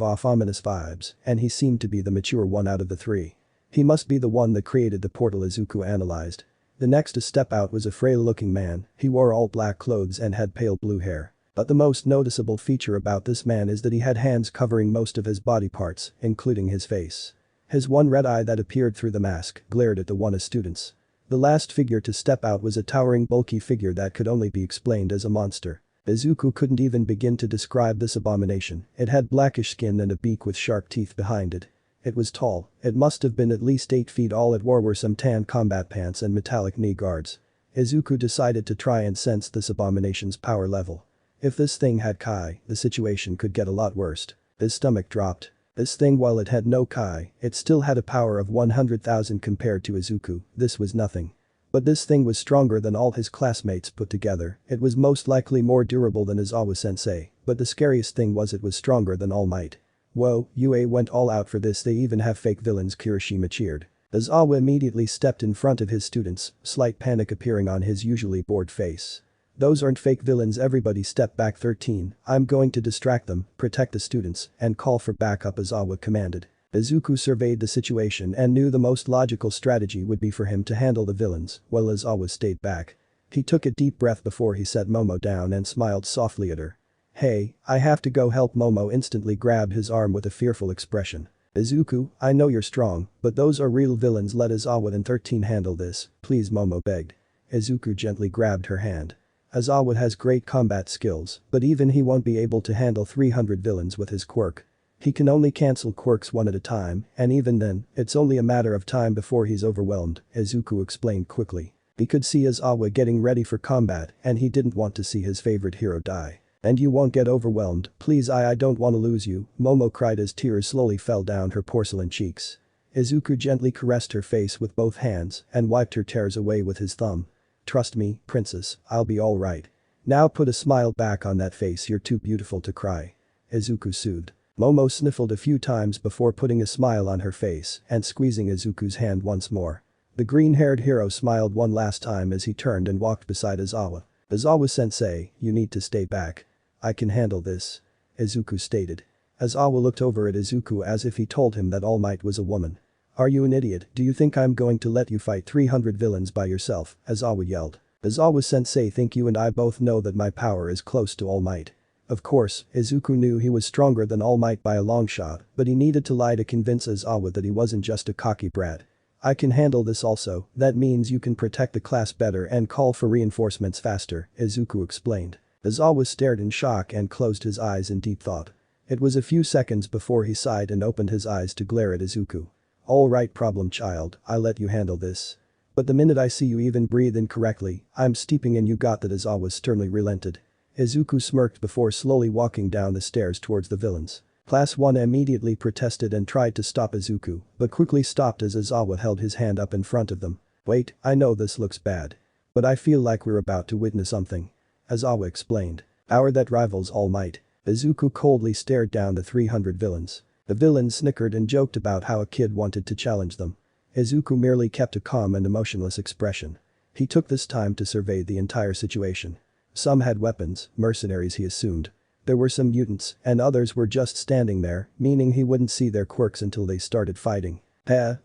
off ominous vibes, and he seemed to be the mature one out of the three. He must be the one that created the portal, Izuku analyzed. The next to step out was a frail-looking man. He wore all black clothes and had pale blue hair. But the most noticeable feature about this man is that he had hands covering most of his body parts, including his face. His one red eye that appeared through the mask glared at the one of students. The last figure to step out was a towering bulky figure that could only be explained as a monster. Izuku couldn't even begin to describe this abomination. It had blackish skin and a beak with sharp teeth behind it. It was tall. It must have been at least 8 feet. All it wore were some tan combat pants and metallic knee guards. Izuku decided to try and sense this abomination's power level. If this thing had Kai, the situation could get a lot worse. His stomach dropped. This thing, while it had no Kai, it still had a power of 100,000 compared to Izuku. This was nothing. But this thing was stronger than all his classmates put together. It was most likely more durable than Izawa-sensei, but the scariest thing was it was stronger than All Might. Whoa, UA went all out for this, they even have fake villains, Kirishima cheered. Izawa immediately stepped in front of his students, slight panic appearing on his usually bored face. "Those aren't fake villains, everybody step back, 13, I'm going to distract them, protect the students, and call for backup," Izawa commanded. Izuku surveyed the situation and knew the most logical strategy would be for him to handle the villains, while Izawa stayed back. He took a deep breath before he set Momo down and smiled softly at her. "Hey, I have to go help." Momo instantly grabbed his arm with a fearful expression. "Izuku, I know you're strong, but those are real villains, let Izawa and 13 handle this, please," Momo begged. Izuku gently grabbed her hand. Izawa has great combat skills, but even he won't be able to handle 300 villains with his quirk. He can only cancel quirks one at a time, and even then, it's only a matter of time before he's overwhelmed, Izuku explained quickly. He could see Izawa getting ready for combat and he didn't want to see his favorite hero die. And you won't get overwhelmed, please I don't wanna lose you, Momo cried as tears slowly fell down her porcelain cheeks. Izuku gently caressed her face with both hands and wiped her tears away with his thumb. Trust me, princess, I'll be alright. Now put a smile back on that face, you're too beautiful to cry. Izuku soothed. Momo sniffled a few times before putting a smile on her face and squeezing Izuku's hand once more. The green-haired hero smiled one last time as he turned and walked beside Aizawa. Aizawa-sensei, you need to stay back. I can handle this. Izuku stated. Aizawa looked over at Izuku as if he told him that All Might was a woman. Are you an idiot? Do you think I'm going to let you fight 300 villains by yourself? Aizawa yelled. Aizawa-sensei, think you and I both know that my power is close to All Might. Of course, Izuku knew he was stronger than All Might by a long shot, but he needed to lie to convince Aizawa that he wasn't just a cocky brat. I can handle this also, that means you can protect the class better and call for reinforcements faster, Izuku explained. Aizawa stared in shock and closed his eyes in deep thought. It was a few seconds before he sighed and opened his eyes to glare at Izuku. Alright problem child, I'll let you handle this. But the minute I see you even breathe incorrectly, I'm steeping in you got that. Aizawa sternly relented. Izuku smirked before slowly walking down the stairs towards the villains. Class 1 immediately protested and tried to stop Izuku, but quickly stopped as Aizawa held his hand up in front of them. Wait, I know this looks bad. But I feel like we're about to witness something. Aizawa explained. Power that rivals All Might. Izuku coldly stared down the 300 villains. The villains snickered and joked about how a kid wanted to challenge them. Izuku merely kept a calm and emotionless expression. He took this time to survey the entire situation. Some had weapons, mercenaries he assumed. There were some mutants, and others were just standing there, meaning he wouldn't see their quirks until they started fighting.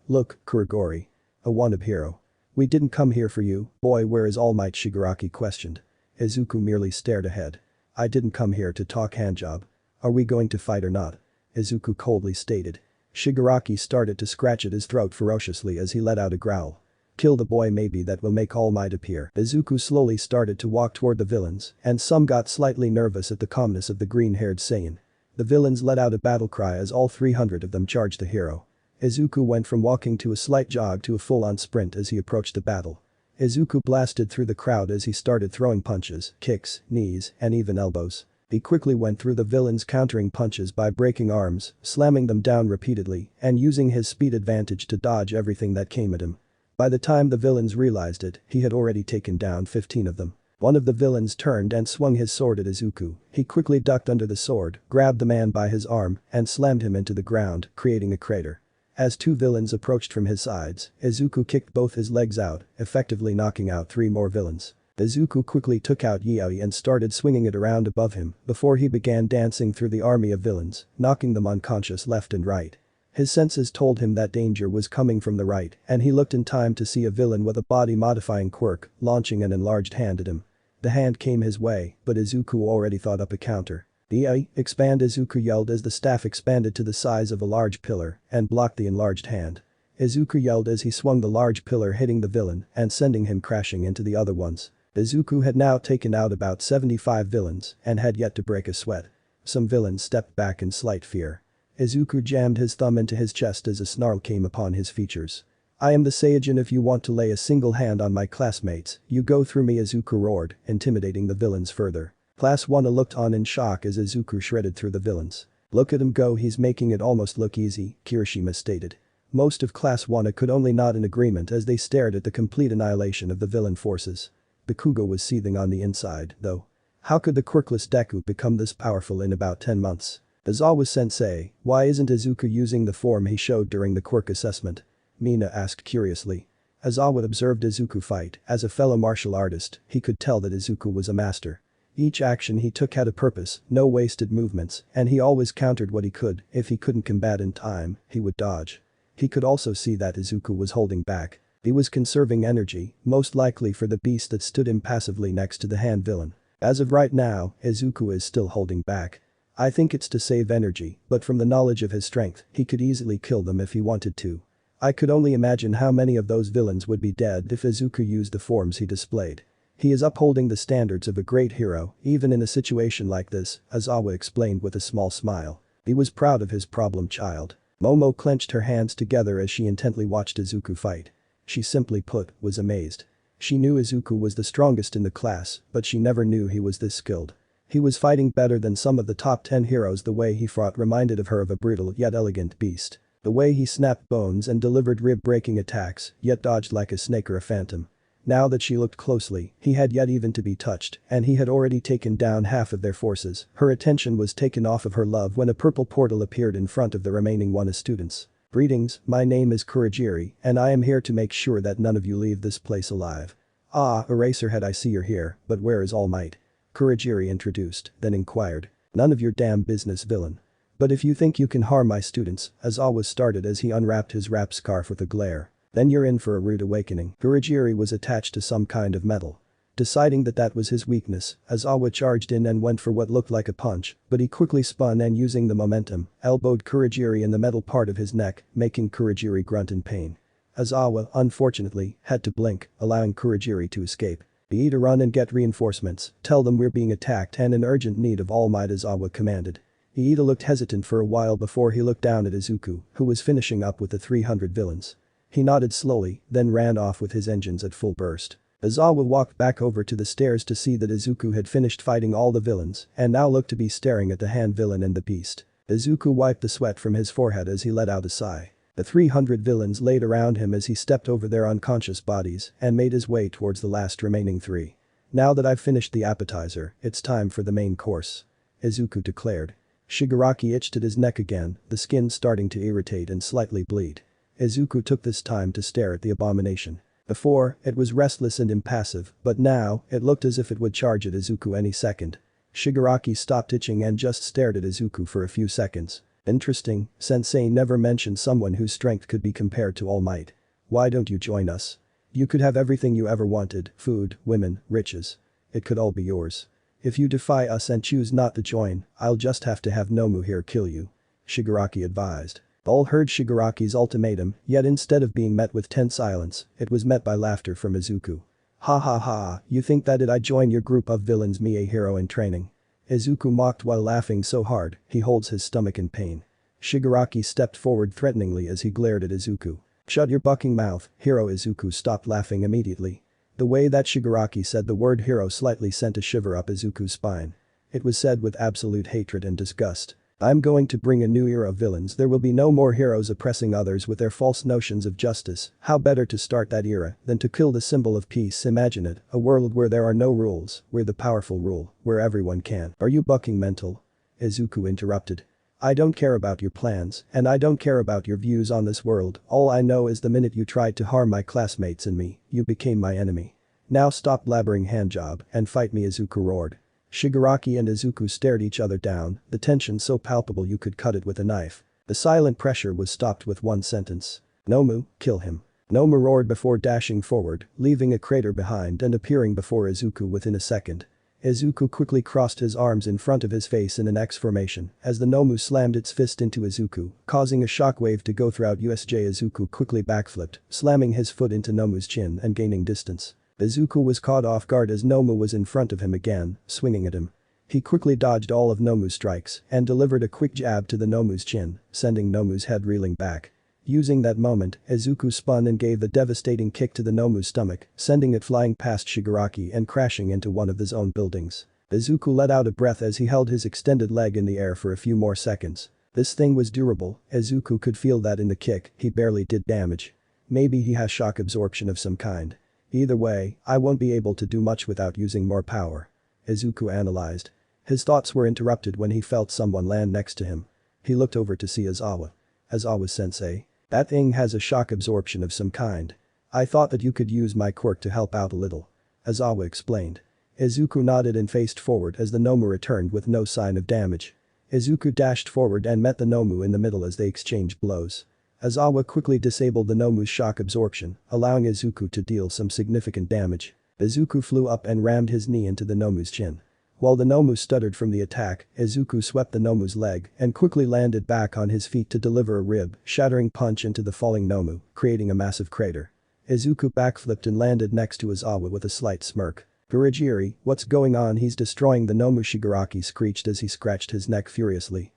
Look, Kurogori. A wannabe hero. We didn't come here for you, boy, where is All Might? Shigaraki questioned. Izuku merely stared ahead. I didn't come here to talk handjob. Are we going to fight or not? Izuku coldly stated. Shigaraki started to scratch at his throat ferociously as he let out a growl. Kill the boy, maybe that will make All Might appear. Izuku slowly started to walk toward the villains, and some got slightly nervous at the calmness of the green-haired Saiyan. The villains let out a battle cry as all 300 of them charged the hero. Izuku went from walking to a slight jog to a full-on sprint as he approached the battle. Izuku blasted through the crowd as he started throwing punches, kicks, knees, and even elbows. He quickly went through the villains, countering punches by breaking arms, slamming them down repeatedly, and using his speed advantage to dodge everything that came at him. By the time the villains realized it, he had already taken down 15 of them. One of the villains turned and swung his sword at Izuku. He quickly ducked under the sword, grabbed the man by his arm, and slammed him into the ground, creating a crater. As two villains approached from his sides, Izuku kicked both his legs out, effectively knocking out 3 more villains. Izuku quickly took out Yaoi and started swinging it around above him before he began dancing through the army of villains, knocking them unconscious left and right. His senses told him that danger was coming from the right, and he looked in time to see a villain with a body-modifying quirk launching an enlarged hand at him. The hand came his way, but Izuku already thought up a counter. Expand, Izuku yelled as the staff expanded to the size of a large pillar and blocked the enlarged hand. Izuku yelled as he swung the large pillar, hitting the villain and sending him crashing into the other ones. Izuku had now taken out about 75 villains and had yet to break a sweat. Some villains stepped back in slight fear. Izuku jammed his thumb into his chest as a snarl came upon his features. I am the Saiyajin. If you want to lay a single hand on my classmates, you go through me, Izuku roared, intimidating the villains further. Class 1 looked on in shock as Izuku shredded through the villains. Look at him go, he's making it almost look easy, Kirishima stated. Most of Class 1 could only nod in agreement as they stared at the complete annihilation of the villain forces. Bakugo was seething on the inside, though. How could the quirkless Deku become this powerful in about 10 months? Aizawa-sensei, why isn't Izuku using the form he showed during the quirk assessment? Mina asked curiously. Aizawa observed Izuku fight. As a fellow martial artist, he could tell that Izuku was a master. Each action he took had a purpose, no wasted movements, and he always countered what he could. If he couldn't combat in time, he would dodge. He could also see that Izuku was holding back. He was conserving energy, most likely for the beast that stood impassively next to the hand villain. As of right now, Izuku is still holding back. I think it's to save energy, but from the knowledge of his strength, he could easily kill them if he wanted to. I could only imagine how many of those villains would be dead if Izuku used the forms he displayed. He is upholding the standards of a great hero, even in a situation like this, Aizawa explained with a small smile. He was proud of his problem child. Momo clenched her hands together as she intently watched Izuku fight. She simply put, was amazed. She knew Izuku was the strongest in the class, but she never knew he was this skilled. He was fighting better than some of the top 10 heroes. The way he fought reminded of her of a brutal yet elegant beast. The way he snapped bones and delivered rib-breaking attacks, yet dodged like a snake or a phantom. Now that she looked closely, he had yet even to be touched, and he had already taken down half of their forces. Her attention was taken off of her love when a purple portal appeared in front of the remaining one students. Greetings, my name is Kurogiri, and I am here to make sure that none of you leave this place alive. Ah, Eraserhead, I see you're here, but where is All Might? Kurogiri introduced, then inquired. None of your damn business, villain. But if you think you can harm my students, Aizawa started as he unwrapped his wrap scarf with a glare. Then you're in for a rude awakening. Kurogiri was attached to some kind of metal. Deciding that that was his weakness, Aizawa charged in and went for what looked like a punch, but he quickly spun and using the momentum, elbowed Kurogiri in the metal part of his neck, making Kurogiri grunt in pain. Aizawa, unfortunately, had to blink, allowing Kurogiri to escape. Vegeta, run and get reinforcements, tell them we're being attacked and in urgent need of All Might, Aizawa commanded. Vegeta looked hesitant for a while before he looked down at Izuku, who was finishing up with the 300 villains. He nodded slowly, then ran off with his engines at full burst. Aizawa walked back over to the stairs to see that Izuku had finished fighting all the villains and now looked to be staring at the hand villain and the beast. Izuku wiped the sweat from his forehead as he let out a sigh. The 300 villains laid around him as he stepped over their unconscious bodies and made his way towards the last remaining 3. Now that I've finished the appetizer, it's time for the main course. Izuku declared. Shigaraki itched at his neck again, the skin starting to irritate and slightly bleed. Izuku took this time to stare at the abomination. Before, it was restless and impassive, but now, it looked as if it would charge at Izuku any second. Shigaraki stopped itching and just stared at Izuku for a few seconds. Interesting, Sensei never mentioned someone whose strength could be compared to All Might. Why don't you join us? You could have everything you ever wanted, food, women, riches. It could all be yours. If you defy us and choose not to join, I'll just have to have Nomu here kill you. Shigaraki advised. All heard Shigaraki's ultimatum, yet instead of being met with tense silence, it was met by laughter from Izuku. Ha ha ha, you think that I join your group of villains, me a hero in training? Izuku mocked while laughing so hard, he holds his stomach in pain. Shigaraki stepped forward threateningly as he glared at Izuku. Shut your bucking mouth, hero. Izuku stopped laughing immediately. The way that Shigaraki said the word hero slightly sent a shiver up Izuku's spine. It was said with absolute hatred and disgust. I'm going to bring a new era of villains. There will be no more heroes oppressing others with their false notions of justice. How better to start that era than to kill the symbol of peace? Imagine it, a world where there are no rules, where the powerful rule, where everyone can. Are you bucking mental? Izuku interrupted. I don't care about your plans, and I don't care about your views on this world. All I know is the minute you tried to harm my classmates and me, you became my enemy. Now stop blabbering handjob and fight me, Izuku roared. Shigaraki and Izuku stared each other down, the tension so palpable you could cut it with a knife. The silent pressure was stopped with one sentence. Nomu, kill him. Nomu roared before dashing forward, leaving a crater behind and appearing before Izuku within a second. Izuku quickly crossed his arms in front of his face in an X formation as the Nomu slammed its fist into Izuku, causing a shockwave to go throughout USJ. Izuku quickly backflipped, slamming his foot into Nomu's chin and gaining distance. Izuku was caught off guard as Nomu was in front of him again, swinging at him. He quickly dodged all of Nomu's strikes and delivered a quick jab to the Nomu's chin, sending Nomu's head reeling back. Using that moment, Izuku spun and gave a devastating kick to the Nomu's stomach, sending it flying past Shigaraki and crashing into one of his own buildings. Izuku let out a breath as he held his extended leg in the air for a few more seconds. This thing was durable, Izuku could feel that in the kick, he barely did damage. Maybe he has shock absorption of some kind. Either way, I won't be able to do much without using more power. Izuku analyzed. His thoughts were interrupted when he felt someone land next to him. He looked over to see Aizawa. Aizawa-sensei. That thing has a shock absorption of some kind. I thought that you could use my quirk to help out a little. Aizawa explained. Izuku nodded and faced forward as the Nomu returned with no sign of damage. Izuku dashed forward and met the Nomu in the middle as they exchanged blows. Aizawa quickly disabled the Nomu's shock absorption, allowing Izuku to deal some significant damage. Izuku flew up and rammed his knee into the Nomu's chin. While the Nomu stuttered from the attack, Izuku swept the Nomu's leg and quickly landed back on his feet to deliver a rib-shattering punch into the falling Nomu, creating a massive crater. Izuku backflipped and landed next to Aizawa with a slight smirk. Kurogiri, what's going on? He's destroying the Nomu. Shigaraki screeched as he scratched his neck furiously.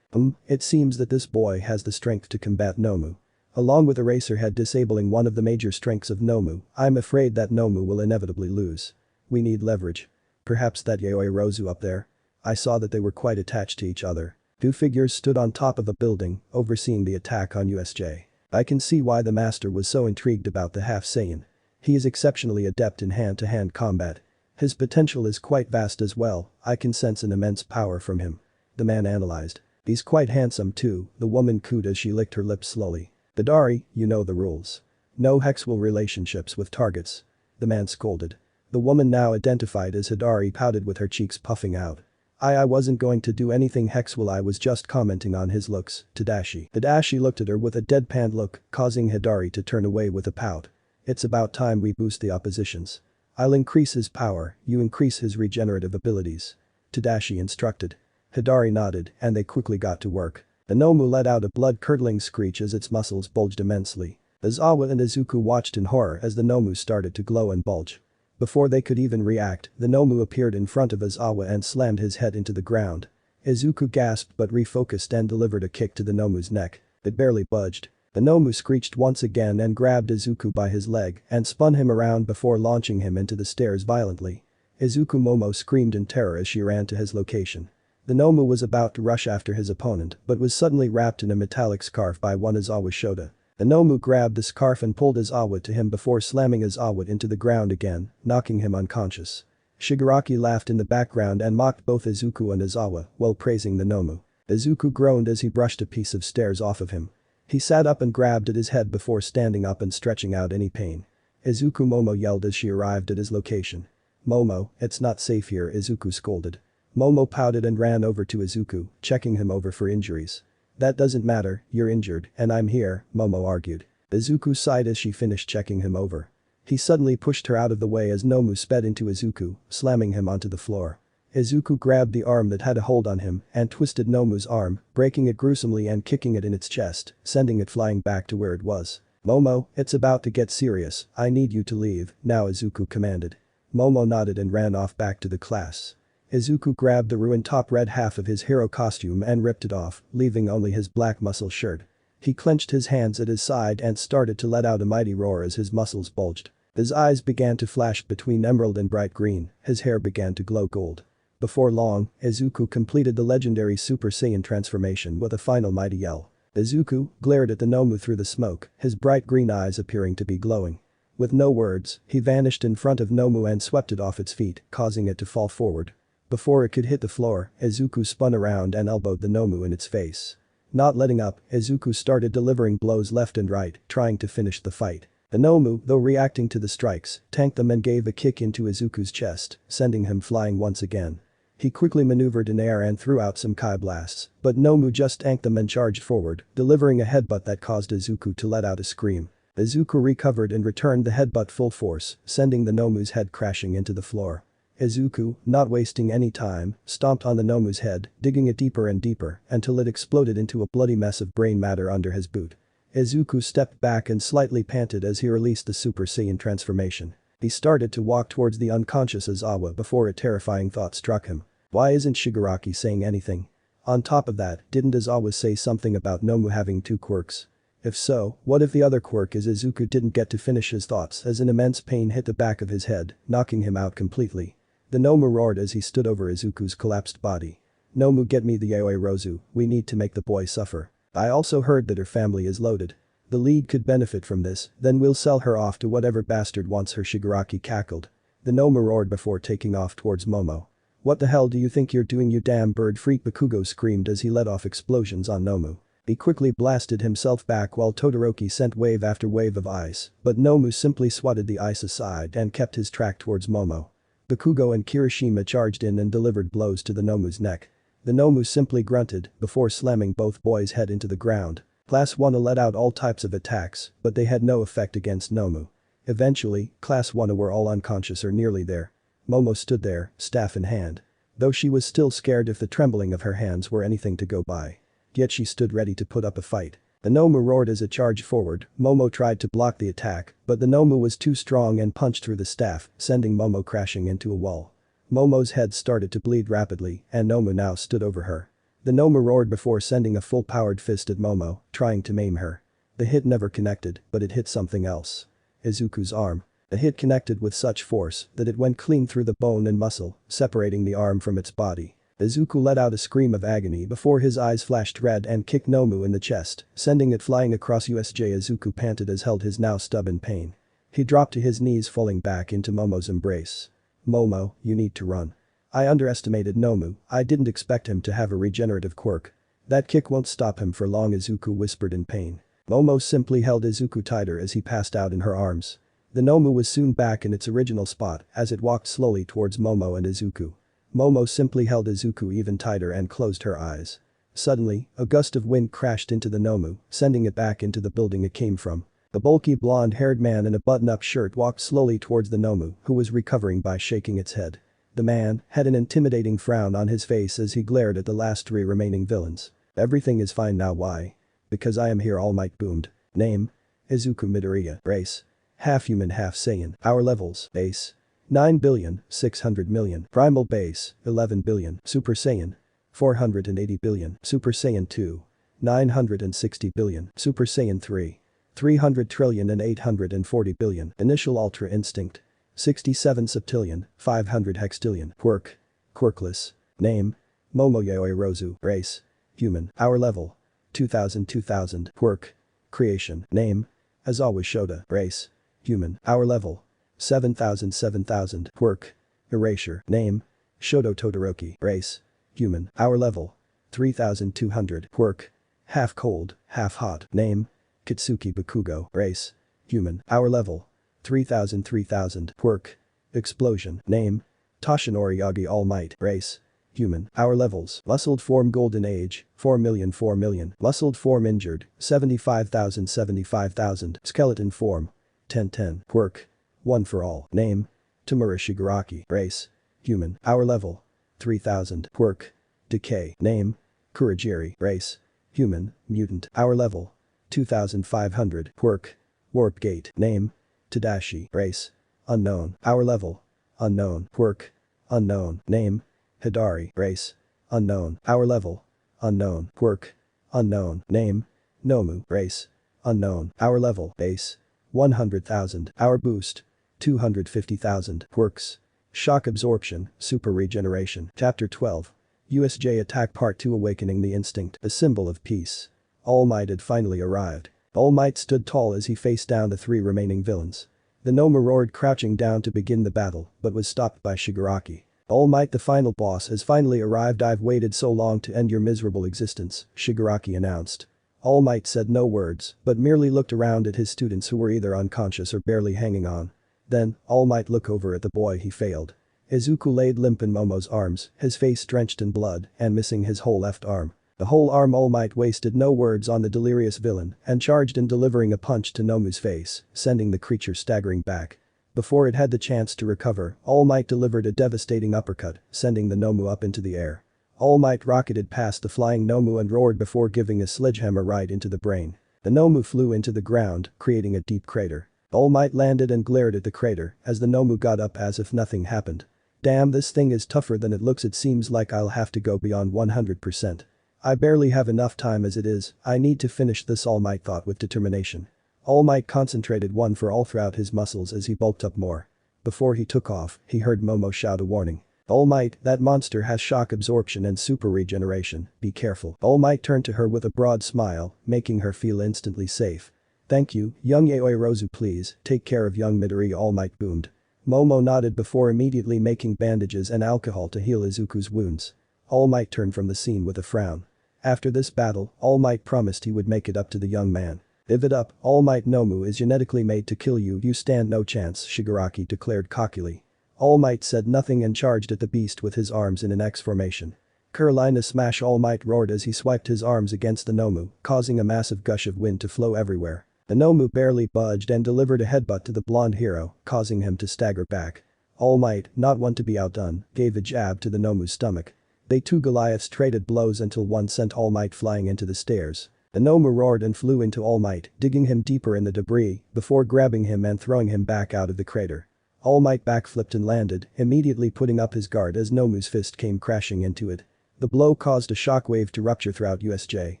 It seems that this boy has the strength to combat Nomu. Along with Eraserhead disabling one of the major strengths of Nomu, I'm afraid that Nomu will inevitably lose. We need leverage. Perhaps that Yaoi Rozu up there? I saw that they were quite attached to each other. Two figures stood on top of a building, overseeing the attack on USJ. I can see why the master was so intrigued about the half Saiyan. He is exceptionally adept in hand-to-hand combat. His potential is quite vast as well, I can sense an immense power from him. The man analyzed. He's quite handsome too, the woman cooed as she licked her lips slowly. Bidari, you know the rules. No sexual relationships with targets. The man scolded. The woman now identified as Hidari pouted with her cheeks puffing out. I wasn't going to do anything sexual, I was just commenting on his looks, Tadashi. Tadashi looked at her with a deadpan look, causing Hidari to turn away with a pout. It's about time we boost the oppositions. I'll increase his power, you increase his regenerative abilities. Tadashi instructed. Hidari nodded, and they quickly got to work. The Nomu let out a blood-curdling screech as its muscles bulged immensely. Izawa and Izuku watched in horror as the Nomu started to glow and bulge. Before they could even react, the Nomu appeared in front of Izawa and slammed his head into the ground. Izuku gasped but refocused and delivered a kick to the Nomu's neck. It barely budged. The Nomu screeched once again and grabbed Izuku by his leg and spun him around before launching him into the stairs violently. Izuku Momo screamed in terror as she ran to his location. The Nomu was about to rush after his opponent but was suddenly wrapped in a metallic scarf by one Izawa's Shota. The Nomu grabbed the scarf and pulled Izawa to him before slamming Izawa into the ground again, knocking him unconscious. Shigaraki laughed in the background and mocked both Izuku and Izawa while praising the Nomu. Izuku groaned as he brushed a piece of stairs off of him. He sat up and grabbed at his head before standing up and stretching out any pain. Izuku Momo yelled as she arrived at his location. Momo, it's not safe here, Izuku scolded. Momo pouted and ran over to Izuku, checking him over for injuries. That doesn't matter, you're injured, and I'm here, Momo argued. Izuku sighed as she finished checking him over. He suddenly pushed her out of the way as Nomu sped into Izuku, slamming him onto the floor. Izuku grabbed the arm that had a hold on him and twisted Nomu's arm, breaking it gruesomely and kicking it in its chest, sending it flying back to where it was. Momo, it's about to get serious, I need you to leave, now Izuku commanded. Momo nodded and ran off back to the class. Izuku grabbed the ruined top red half of his hero costume and ripped it off, leaving only his black muscle shirt. He clenched his hands at his side and started to let out a mighty roar as his muscles bulged. His eyes began to flash between emerald and bright green, his hair began to glow gold. Before long, Izuku completed the legendary Super Saiyan transformation with a final mighty yell. Izuku glared at the Nomu through the smoke, his bright green eyes appearing to be glowing. With no words, he vanished in front of Nomu and swept it off its feet, causing it to fall forward. Before it could hit the floor, Izuku spun around and elbowed the Nomu in its face. Not letting up, Izuku started delivering blows left and right, trying to finish the fight. The Nomu, though reacting to the strikes, tanked them and gave a kick into Izuku's chest, sending him flying once again. He quickly maneuvered in air and threw out some Kai blasts, but Nomu just tanked them and charged forward, delivering a headbutt that caused Izuku to let out a scream. Izuku recovered and returned the headbutt full force, sending the Nomu's head crashing into the floor. Izuku, not wasting any time, stomped on the Nomu's head, digging it deeper and deeper until it exploded into a bloody mess of brain matter under his boot. Izuku stepped back and slightly panted as he released the Super Saiyan transformation. He started to walk towards the unconscious Izawa before a terrifying thought struck him. Why isn't Shigaraki saying anything? On top of that, didn't Izawa say something about Nomu having two quirks? If so, what if the other quirk is Izuku didn't get to finish his thoughts as an immense pain hit the back of his head, knocking him out completely. The Nomu roared as he stood over Izuku's collapsed body. Nomu, get me the Yaoi Rozu, we need to make the boy suffer. I also heard that her family is loaded. The lead could benefit from this, then we'll sell her off to whatever bastard wants her, Shigaraki cackled. The Nomu roared before taking off towards Momo. What the hell do you think you're doing, you damn bird freak, Bakugo screamed as he let off explosions on Nomu. He quickly blasted himself back while Todoroki sent wave after wave of ice, but Nomu simply swatted the ice aside and kept his track towards Momo. Bakugo and Kirishima charged in and delivered blows to the Nomu's neck. The Nomu simply grunted before slamming both boys' head into the ground. Class 1 let out all types of attacks, but they had no effect against Nomu. Eventually, Class 1 were all unconscious or nearly there. Momo stood there, staff in hand. Though she was still scared if the trembling of her hands were anything to go by. Yet she stood ready to put up a fight. The Nomu roared as it charged forward. Momo tried to block the attack, but the Nomu was too strong and punched through the staff, sending Momo crashing into a wall. Momo's head started to bleed rapidly, and Nomu now stood over her. The Nomu roared before sending a full-powered fist at Momo, trying to maim her. The hit never connected, but it hit something else. Izuku's arm. The hit connected with such force that it went clean through the bone and muscle, separating the arm from its body. Izuku let out a scream of agony before his eyes flashed red and kicked Nomu in the chest, sending it flying across USJ. Izuku panted as held his now stub in pain. He dropped to his knees, falling back into Momo's embrace. "Momo, you need to run. I underestimated Nomu, I didn't expect him to have a regenerative quirk. That kick won't stop him for long," Izuku whispered in pain. Momo simply held Izuku tighter as he passed out in her arms. The Nomu was soon back in its original spot as it walked slowly towards Momo and Izuku. Momo simply held Izuku even tighter and closed her eyes. Suddenly, a gust of wind crashed into the Nomu, sending it back into the building it came from. A bulky blonde-haired man in a button-up shirt walked slowly towards the Nomu, who was recovering by shaking its head. The man had an intimidating frown on his face as he glared at the last 3 remaining villains. "Everything is fine now. Why?" "Because I am here," All Might boomed. "Name?" "Izuku Midoriya. Race? Half human, half Saiyan. Power levels: base 9,600,000,000. Primal base 11 billion. Super Saiyan 480 billion. Super Saiyan 2 960 billion. Super Saiyan 3 300 trillion and 840 billion. Initial Ultra Instinct 67 septillion, 500 hextillion. Quirk. Quirkless. Name? Momoyaoi Rozu. Race? Human. Power level? 2000. Quirk. Creation. Name? Azawa Shoda. Race? Human. Power level? 7000. Quirk. Erasure. Name? Shoto Todoroki. Race? Human. Power level? 3200. Quirk. Half cold, half hot. Name? Kitsuki Bakugo. Race? Human. Power level? 3000. Quirk. Explosion. Name? Toshinori Yagi. All Might. Race? Human. Power levels: muscled form Golden Age 4,000,000. Muscled form Injured 75,000. Skeleton form 10. Quirk. One for all. Name? Tamura Shigaraki. Race? Human. Power level? 3000. Quirk. Decay. Name? Kurajiri. Race? Human. Mutant. Power level? 2500. Quirk. Warp Gate. Name? Tadashi. Race? Unknown. Power level? Unknown. Quirk. Unknown. Name? Hidari. Race? Unknown. Power level? Unknown. Quirk. Unknown. Name? Nomu. Race? Unknown. Power level? Base? 100,000. Power boost? 250,000. Quirks. Shock absorption, super regeneration. Chapter 12. USJ Attack Part 2. Awakening the Instinct, a symbol of peace. All Might had finally arrived. All Might stood tall as he faced down the 3 remaining villains. The Nomu roared, crouching down to begin the battle, but was stopped by Shigaraki. "All Might, the final boss has finally arrived. I've waited so long to end your miserable existence," Shigaraki announced. All Might said no words, but merely looked around at his students who were either unconscious or barely hanging on. Then, All Might looked over at the boy he failed. Izuku laid limp in Momo's arms, his face drenched in blood and missing his whole left arm. The whole arm. All Might wasted no words on the delirious villain and charged in, delivering a punch to Nomu's face, sending the creature staggering back. Before it had the chance to recover, All Might delivered a devastating uppercut, sending the Nomu up into the air. All Might rocketed past the flying Nomu and roared before giving a sledgehammer right into the brain. The Nomu flew into the ground, creating a deep crater. All Might landed and glared at the crater as the Nomu got up as if nothing happened. "Damn, this thing is tougher than it looks. It seems like I'll have to go beyond 100%. I barely have enough time as it is. I need to finish this," All Might thought with determination. All Might concentrated one for all throughout his muscles as he bulked up more. Before he took off, he heard Momo shout a warning. "All Might, that monster has shock absorption and super regeneration, be careful." All Might turned to her with a broad smile, making her feel instantly safe. "Thank you, young Yaoi Rozu, please, take care of young Midoriya," All Might boomed. Momo nodded before immediately making bandages and alcohol to heal Izuku's wounds. All Might turned from the scene with a frown. After this battle, All Might promised he would make it up to the young man. "Live it up, All Might. Nomu is genetically made to kill you. You stand no chance," Shigaraki declared cockily. All Might said nothing and charged at the beast with his arms in an X formation. "Carolina smash!" All Might roared as he swiped his arms against the Nomu, causing a massive gush of wind to flow everywhere. The Nomu barely budged and delivered a headbutt to the blonde hero, causing him to stagger back. All Might, not one to be outdone, gave a jab to the Nomu's stomach. They two Goliaths traded blows until one sent All Might flying into the stairs. The Nomu roared and flew into All Might, digging him deeper in the debris before grabbing him and throwing him back out of the crater. All Might backflipped and landed, immediately putting up his guard as Nomu's fist came crashing into it. The blow caused a shockwave to rupture throughout USJ,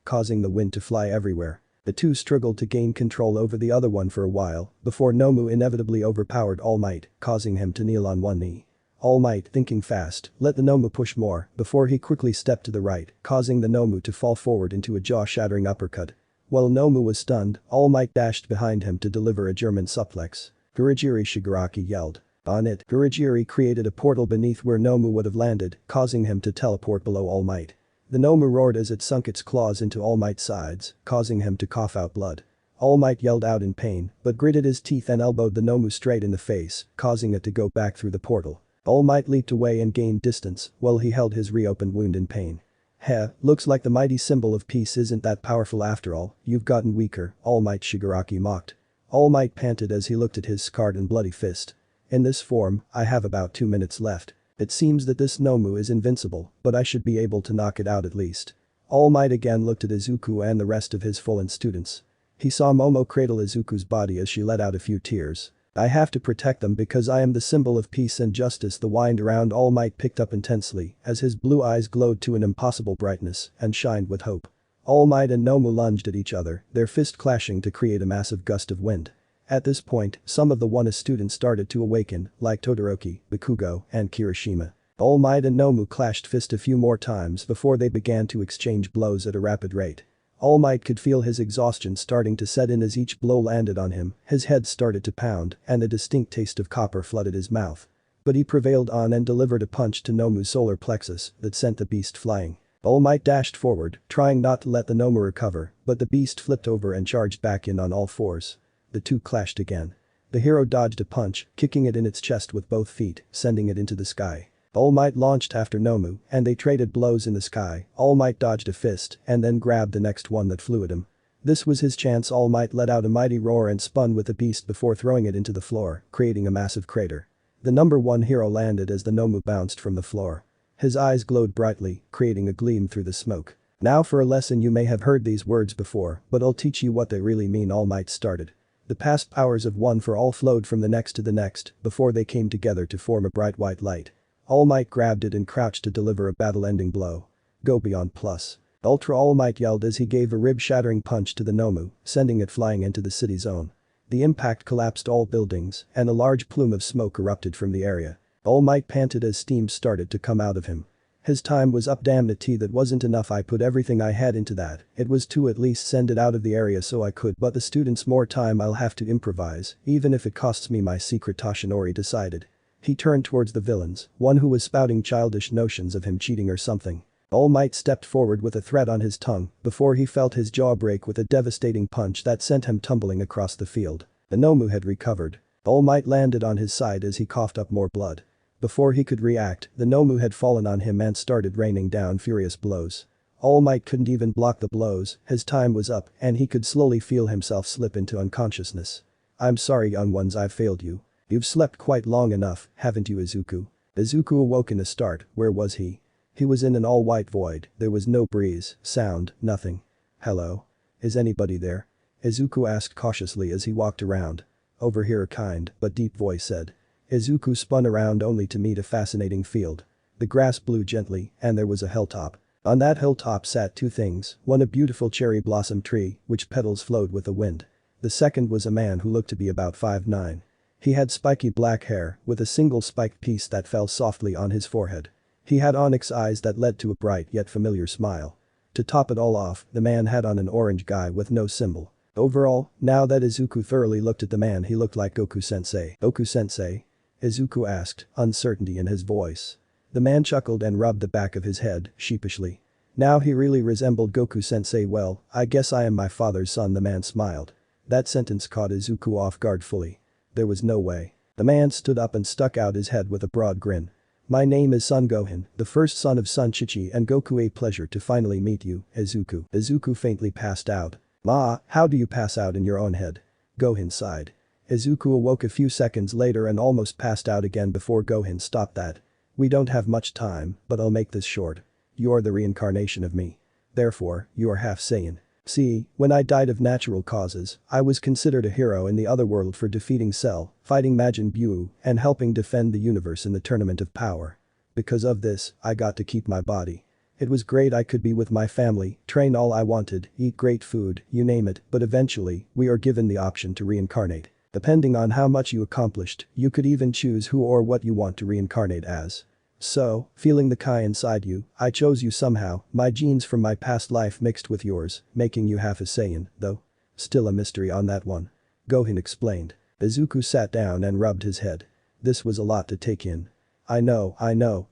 causing the wind to fly everywhere. The two struggled to gain control over the other one for a while before Nomu inevitably overpowered All Might, causing him to kneel on one knee. All Might, thinking fast, let the Nomu push more before he quickly stepped to the right, causing the Nomu to fall forward into a jaw-shattering uppercut. While Nomu was stunned, All Might dashed behind him to deliver a German suplex. Gurigiri Shigaraki yelled. On it, Gurigiri created a portal beneath where Nomu would have landed, causing him to teleport below All Might. The Nomu roared as it sunk its claws into All Might's sides, causing him to cough out blood. All Might yelled out in pain, but gritted his teeth and elbowed the Nomu straight in the face, causing it to go back through the portal. All Might leaped away and gained distance, while he held his reopened wound in pain. Heh, looks like the mighty symbol of peace isn't that powerful after all, you've gotten weaker, All Might, Shigaraki mocked. All Might panted as he looked at his scarred and bloody fist. In this form, I have about 2 minutes left. It seems that this Nomu is invincible, but I should be able to knock it out at least. All Might again looked at Izuku and the rest of his fallen students. He saw Momo cradle Izuku's body as she let out a few tears. I have to protect them because I am the symbol of peace and justice. The wind around All Might picked up intensely as his blue eyes glowed to an impossible brightness and shined with hope. All Might and Nomu lunged at each other, their fists clashing to create a massive gust of wind. At this point, some of the One students started to awaken, like Todoroki, Bakugo, and Kirishima. All Might and Nomu clashed fists a few more times before they began to exchange blows at a rapid rate. All Might could feel his exhaustion starting to set in as each blow landed on him, his head started to pound, and a distinct taste of copper flooded his mouth. But he prevailed on and delivered a punch to Nomu's solar plexus that sent the beast flying. All Might dashed forward, trying not to let the Nomu recover, but the beast flipped over and charged back in on all fours. The two clashed again. The hero dodged a punch, kicking it in its chest with both feet, sending it into the sky. All Might launched after Nomu, and they traded blows in the sky. All Might dodged a fist and then grabbed the next one that flew at him. This was his chance. All Might let out a mighty roar and spun with the beast before throwing it into the floor, creating a massive crater. The number 1 hero landed as the Nomu bounced from the floor. His eyes glowed brightly, creating a gleam through the smoke. Now for a lesson. You may have heard these words before, but I'll teach you what they really mean. All Might started. The past powers of one for all flowed from the next to the next before they came together to form a bright white light. All Might grabbed it and crouched to deliver a battle-ending blow. Go beyond plus. Ultra. All Might yelled as he gave a rib-shattering punch to the Nomu, sending it flying into the city zone. The impact collapsed all buildings, and a large plume of smoke erupted from the area. All Might panted as steam started to come out of him. His time was up. Damn it, that wasn't enough. I put everything I had into that. It was to at least send it out of the area so I could, but the students more time. I'll have to improvise, even if it costs me my secret, Toshinori decided. He turned towards the villains, one who was spouting childish notions of him cheating or something. All Might stepped forward with a threat on his tongue before he felt his jaw break with a devastating punch that sent him tumbling across the field. The Nomu had recovered. All Might landed on his side as he coughed up more blood. Before he could react, the Nomu had fallen on him and started raining down furious blows. All Might couldn't even block the blows, his time was up and he could slowly feel himself slip into unconsciousness. I'm sorry, young ones, I've failed you. You've slept quite long enough, haven't you, Izuku? Izuku awoke in a start. Where was he? He was in an all-white void. There was no breeze, sound, nothing. Hello? Is anybody there? Izuku asked cautiously as he walked around. Over here, a kind but deep voice said. Izuku spun around only to meet a fascinating field. The grass blew gently and there was a hilltop. On that hilltop sat two things, one a beautiful cherry blossom tree, which petals flowed with the wind. The second was a man who looked to be about 5'9". He had spiky black hair with a single spiked piece that fell softly on his forehead. He had onyx eyes that led to a bright yet familiar smile. To top it all off, the man had on an orange guy with no symbol. Overall, now that Izuku thoroughly looked at the man, he looked like Goku-sensei. Goku-sensei? Izuku asked, uncertainty in his voice. The man chuckled and rubbed the back of his head, sheepishly. Now he really resembled Goku-sensei. Well, I guess I am my father's son, the man smiled. That sentence caught Izuku off guard fully. There was no way. The man stood up and stuck out his head with a broad grin. My name is Son Gohan, the first son of Son Chichi and Goku. A pleasure to finally meet you, Izuku. Izuku faintly passed out. Ma, how do you pass out in your own head? Gohan sighed. Izuku awoke a few seconds later and almost passed out again before Gohan stopped that. We don't have much time, but I'll make this short. You're the reincarnation of me. Therefore, you're half Saiyan. See, when I died of natural causes, I was considered a hero in the other world for defeating Cell, fighting Majin Buu, and helping defend the universe in the Tournament of Power. Because of this, I got to keep my body. It was great. I could be with my family, train all I wanted, eat great food, you name it, but eventually, we are given the option to reincarnate. Depending on how much you accomplished, you could even choose who or what you want to reincarnate as. So, feeling the Kai inside you, I chose you somehow, my genes from my past life mixed with yours, making you half a Saiyan, though. Still a mystery on that one. Gohan explained. Izuku sat down and rubbed his head. This was a lot to take in. I know,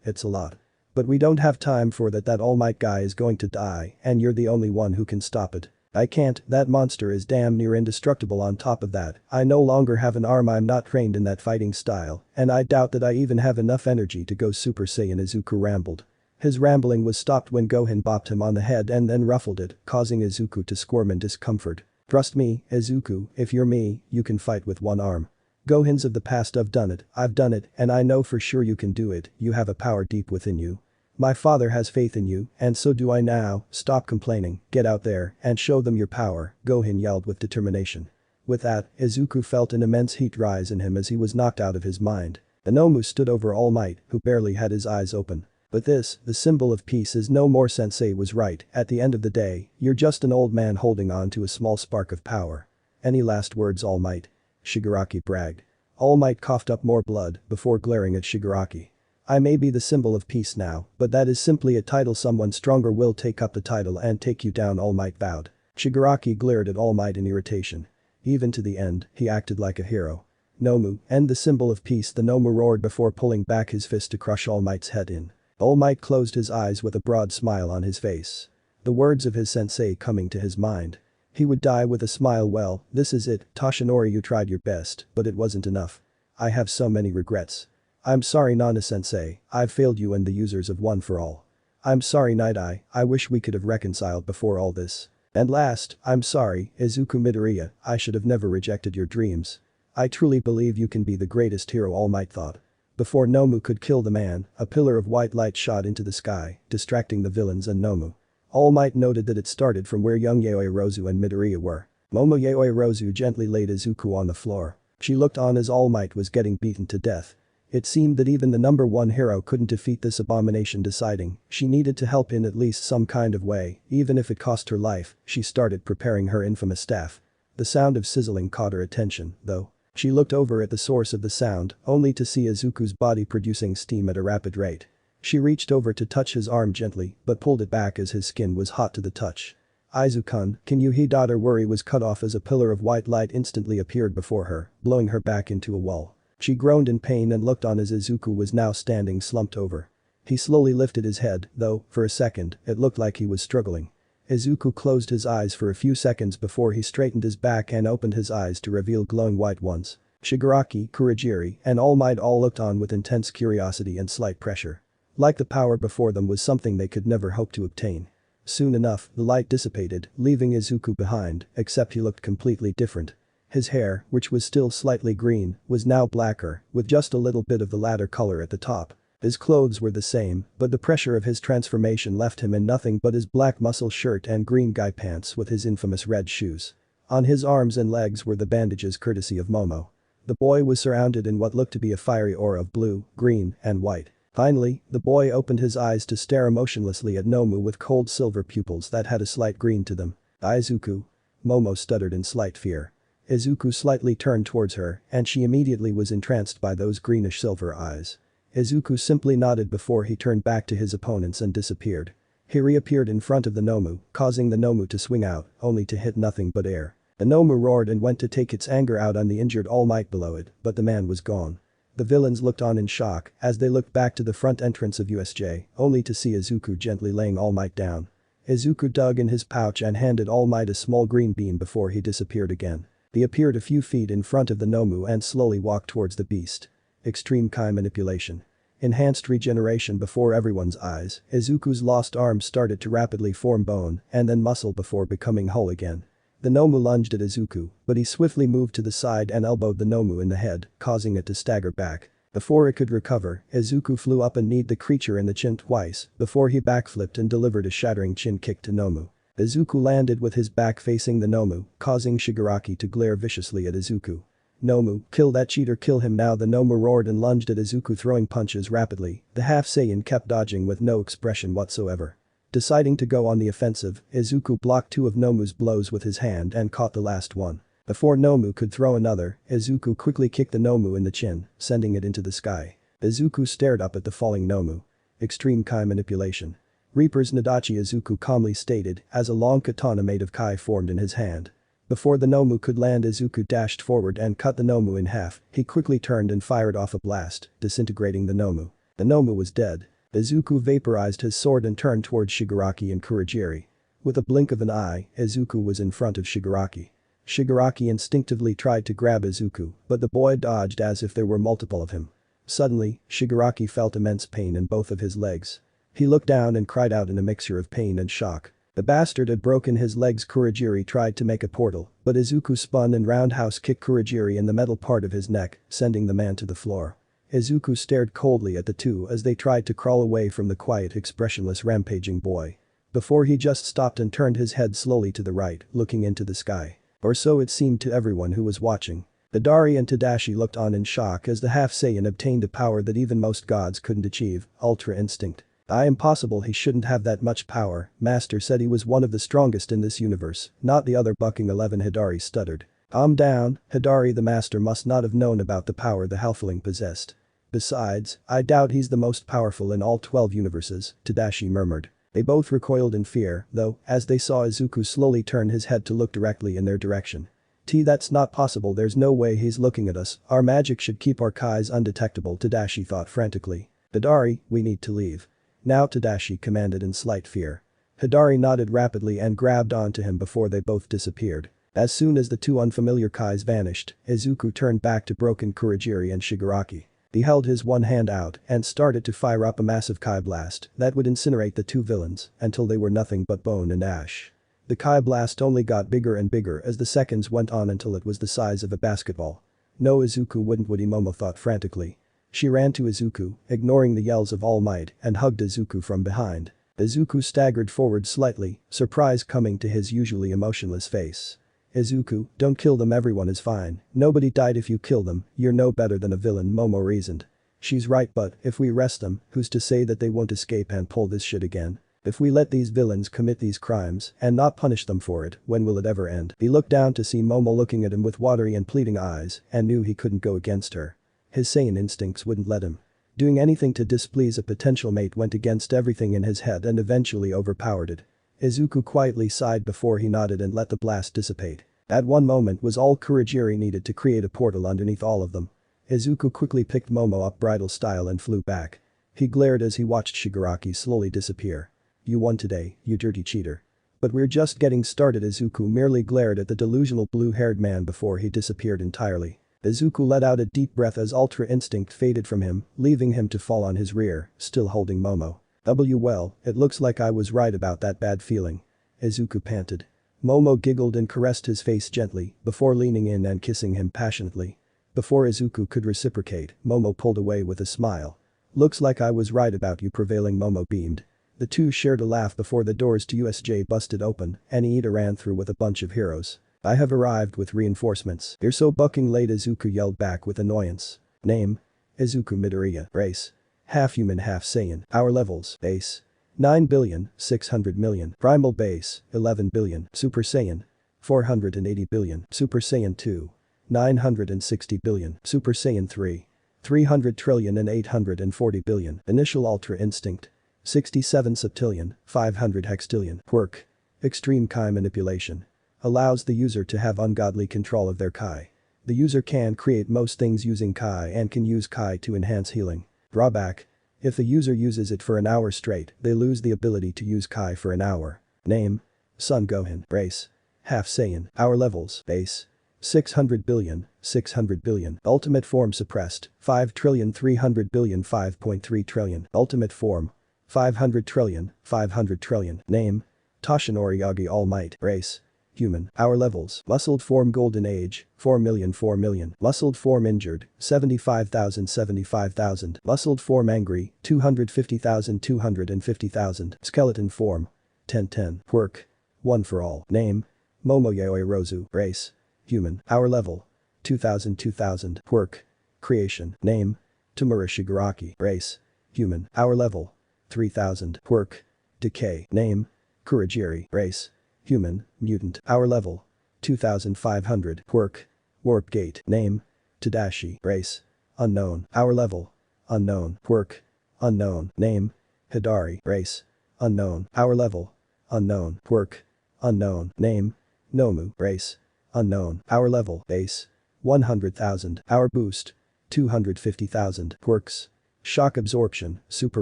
it's a lot. But we don't have time for that All Might guy is going to die and you're the only one who can stop it. I can't, that monster is damn near indestructible. On top of that, I no longer have an arm, I'm not trained in that fighting style, and I doubt that I even have enough energy to go Super Saiyan. Izuku rambled. His rambling was stopped when Gohan bopped him on the head and then ruffled it, causing Izuku to squirm in discomfort. Trust me, Izuku, if you're me, you can fight with one arm. Gohans of the past have done it, I've done it, and I know for sure you can do it, you have a power deep within you. My father has faith in you, and so do I now, stop complaining, get out there, and show them your power, Gohan yelled with determination. With that, Izuku felt an immense heat rise in him as he was knocked out of his mind. The Nomu stood over All Might, who barely had his eyes open. But this, the symbol of peace is no more. Sensei was right, at the end of the day, you're just an old man holding on to a small spark of power. Any last words, All Might? Shigaraki bragged. All Might coughed up more blood before glaring at Shigaraki. I may be the symbol of peace now, but that is simply a title. Someone stronger will take up the title and take you down, All Might vowed. Shigaraki glared at All Might in irritation. Even to the end, he acted like a hero. Nomu, and the symbol of peace, the Nomu roared before pulling back his fist to crush All Might's head in. All Might closed his eyes with a broad smile on his face. The words of his sensei coming to his mind. He would die with a smile. Well, this is it, Toshinori, you tried your best, but it wasn't enough. I have so many regrets. I'm sorry Nana-sensei, I've failed you and the users of One for All. I'm sorry Night Eye, I wish we could have reconciled before all this. And last, I'm sorry, Izuku Midoriya, I should have never rejected your dreams. I truly believe you can be the greatest hero, All Might thought. Before Nomu could kill the man, a pillar of white light shot into the sky, distracting the villains and Nomu. All Might noted that it started from where young Yaoyorozu and Midoriya were. Momo Yaoyorozu gently laid Izuku on the floor. She looked on as All Might was getting beaten to death. It seemed that even the number one hero couldn't defeat this abomination. Deciding she needed to help in at least some kind of way, even if it cost her life, she started preparing her infamous staff. The sound of sizzling caught her attention, though. She looked over at the source of the sound, only to see Izuku's body producing steam at a rapid rate. She reached over to touch his arm gently, but pulled it back as his skin was hot to the touch. Izuku, can you he? Her worry was cut off as a pillar of white light instantly appeared before her, blowing her back into a wall. She groaned in pain and looked on as Izuku was now standing slumped over. He slowly lifted his head, though, for a second, it looked like he was struggling. Izuku closed his eyes for a few seconds before he straightened his back and opened his eyes to reveal glowing white ones. Shigaraki, Kurogiri, and All Might all looked on with intense curiosity and slight pressure. Like the power before them was something they could never hope to obtain. Soon enough, the light dissipated, leaving Izuku behind, except he looked completely different. His hair, which was still slightly green, was now blacker, with just a little bit of the latter color at the top. His clothes were the same, but the pressure of his transformation left him in nothing but his black muscle shirt and green guy pants with his infamous red shoes. On his arms and legs were the bandages courtesy of Momo. The boy was surrounded in what looked to be a fiery aura of blue, green, and white. Finally, the boy opened his eyes to stare emotionlessly at Nomu with cold silver pupils that had a slight green to them. Izuku? Momo stuttered in slight fear. Izuku slightly turned towards her, and she immediately was entranced by those greenish-silver eyes. Izuku simply nodded before he turned back to his opponents and disappeared. He reappeared in front of the Nomu, causing the Nomu to swing out, only to hit nothing but air. The Nomu roared and went to take its anger out on the injured All Might below it, but the man was gone. The villains looked on in shock as they looked back to the front entrance of USJ, only to see Izuku gently laying All Might down. Izuku dug in his pouch and handed All Might a small green bean before he disappeared again. He appeared a few feet in front of the Nomu and slowly walked towards the beast. Extreme Kai manipulation. Enhanced regeneration before everyone's eyes, Izuku's lost arms started to rapidly form bone and then muscle before becoming whole again. The Nomu lunged at Izuku, but he swiftly moved to the side and elbowed the Nomu in the head, causing it to stagger back. Before it could recover, Izuku flew up and kneed the creature in the chin twice before he backflipped and delivered a shattering chin kick to Nomu. Izuku landed with his back facing the Nomu, causing Shigaraki to glare viciously at Izuku. Nomu, kill that cheater, kill him now. The Nomu roared and lunged at Izuku, throwing punches rapidly. The half Saiyan kept dodging with no expression whatsoever. Deciding to go on the offensive, Izuku blocked two of Nomu's blows with his hand and caught the last one. Before Nomu could throw another, Izuku quickly kicked the Nomu in the chin, sending it into the sky. Izuku stared up at the falling Nomu. Extreme Kai manipulation. Reaper's Nadachi, Izuku calmly stated as a long katana made of Kai formed in his hand. Before the Nomu could land, Izuku dashed forward and cut the Nomu in half. He quickly turned and fired off a blast, disintegrating the Nomu. The Nomu was dead. Izuku vaporized his sword and turned towards Shigaraki and Kurogiri. With a blink of an eye, Izuku was in front of Shigaraki. Shigaraki instinctively tried to grab Izuku, but the boy dodged as if there were multiple of him. Suddenly, Shigaraki felt immense pain in both of his legs. He looked down and cried out in a mixture of pain and shock. The bastard had broken his legs. Kurogiri tried to make a portal, but Izuku spun and roundhouse kicked Kurogiri in the metal part of his neck, sending the man to the floor. Izuku stared coldly at the two as they tried to crawl away from the quiet, expressionless rampaging boy. Before he just stopped and turned his head slowly to the right, looking into the sky. Or so it seemed to everyone who was watching. Midoriya and Tadashi looked on in shock as the half-Saiyan obtained a power that even most gods couldn't achieve, Ultra Instinct. Impossible, he shouldn't have that much power, Master said he was one of the strongest in this universe, not the other bucking 11. Hidari stuttered. Calm down, Hidari, the master must not have known about the power the halfling possessed. Besides, I doubt he's the most powerful in all 12 universes, Tadashi murmured. They both recoiled in fear, though, as they saw Izuku slowly turn his head to look directly in their direction. That's not possible, there's no way he's looking at us, our magic should keep our Kais undetectable, Tadashi thought frantically. Hidari, we need to leave. Now, Tadashi commanded in slight fear. Hidari nodded rapidly and grabbed onto him before they both disappeared. As soon as the two unfamiliar Kais vanished, Izuku turned back to broken Kurogiri and Shigaraki. He held his one hand out and started to fire up a massive Kai blast that would incinerate the two villains until they were nothing but bone and ash. The Kai blast only got bigger and bigger as the seconds went on until it was the size of a basketball. No, Izuku wouldn't, would he? Momo thought frantically. She ran to Izuku, ignoring the yells of All Might, and hugged Izuku from behind. Izuku staggered forward slightly, surprise coming to his usually emotionless face. Izuku, don't kill them, everyone is fine, nobody died. If you kill them, you're no better than a villain, Momo reasoned. She's right, but if we arrest them, who's to say that they won't escape and pull this shit again? If we let these villains commit these crimes and not punish them for it, when will it ever end? He looked down to see Momo looking at him with watery and pleading eyes and knew he couldn't go against her. His Saiyan instincts wouldn't let him. Doing anything to displease a potential mate went against everything in his head and eventually overpowered it. Izuku quietly sighed before he nodded and let the blast dissipate. That one moment was all Kurogiri needed to create a portal underneath all of them. Izuku quickly picked Momo up bridal style and flew back. He glared as he watched Shigaraki slowly disappear. You won today, you dirty cheater. But we're just getting started. Izuku merely glared at the delusional blue-haired man before he disappeared entirely. Izuku let out a deep breath as Ultra Instinct faded from him, leaving him to fall on his rear, still holding Momo. Well, it looks like I was right about that bad feeling. Izuku panted. Momo giggled and caressed his face gently before leaning in and kissing him passionately. Before Izuku could reciprocate, Momo pulled away with a smile. Looks like I was right about you prevailing, Momo beamed. The two shared a laugh before the doors to USJ busted open and Iida ran through with a bunch of heroes. I have arrived with reinforcements. You're so bucking late, Izuku yelled back with annoyance. Name? Izuku Midoriya. Race? Half-human, half-Saiyan. Hour levels. Base. 9,600,000,000. Primal base. 11 billion. Super Saiyan. 480 billion. Super Saiyan 2. 960 billion. Super Saiyan 3. 300 trillion and 840 billion. Initial Ultra Instinct. 67 septillion, 500 hextillion. Quirk. Extreme Kai manipulation. Allows the user to have ungodly control of their Kai. The user can create most things using Kai and can use Kai to enhance healing. Drawback. If the user uses it for an hour straight, they lose the ability to use Kai for an hour. Name. Son Gohan. Race. Half Saiyan. Hour levels. Base. 600 billion, 600 billion. Ultimate form suppressed. 5,300,000,000,000. 5.3 trillion. Ultimate form. 500 trillion, 500 trillion. Name. Toshinori Yagi All Might. Race. Human. Hour levels. Muscled form Golden Age. 4,000,000 4,000,000. Muscled form Injured. 75,000 75,000. Muscled form Angry. 250,000 250,000. Skeleton form. 1010. Quirk. One for all. Name. Momoyaoi Rozu. Race. Human. Hour level. 2000 2000. Quirk. Creation. Name. Tamura Shigaraki. Race. Human. Hour level. 3000. Quirk. Decay. Name. Kurogiri. Race. Human. Mutant. Hour level. 2500. Quirk. Warp gate. Name. Tadashi. Race. Unknown. Hour level. Unknown. Quirk. Unknown. Name. Hidari. Race. Unknown. Hour level. Unknown. Quirk. Unknown. Name. Nomu. Race. Unknown. Hour level. Base. 100,000. Hour boost. 250,000. Quirks. Shock absorption. Super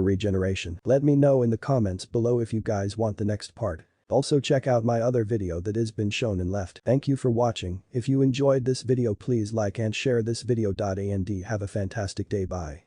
regeneration. Let me know in the comments below if you guys want the next part. Also check out my other video that has been shown in left. Thank you for watching. If you enjoyed this video please like and share this video. And have a fantastic day. Bye.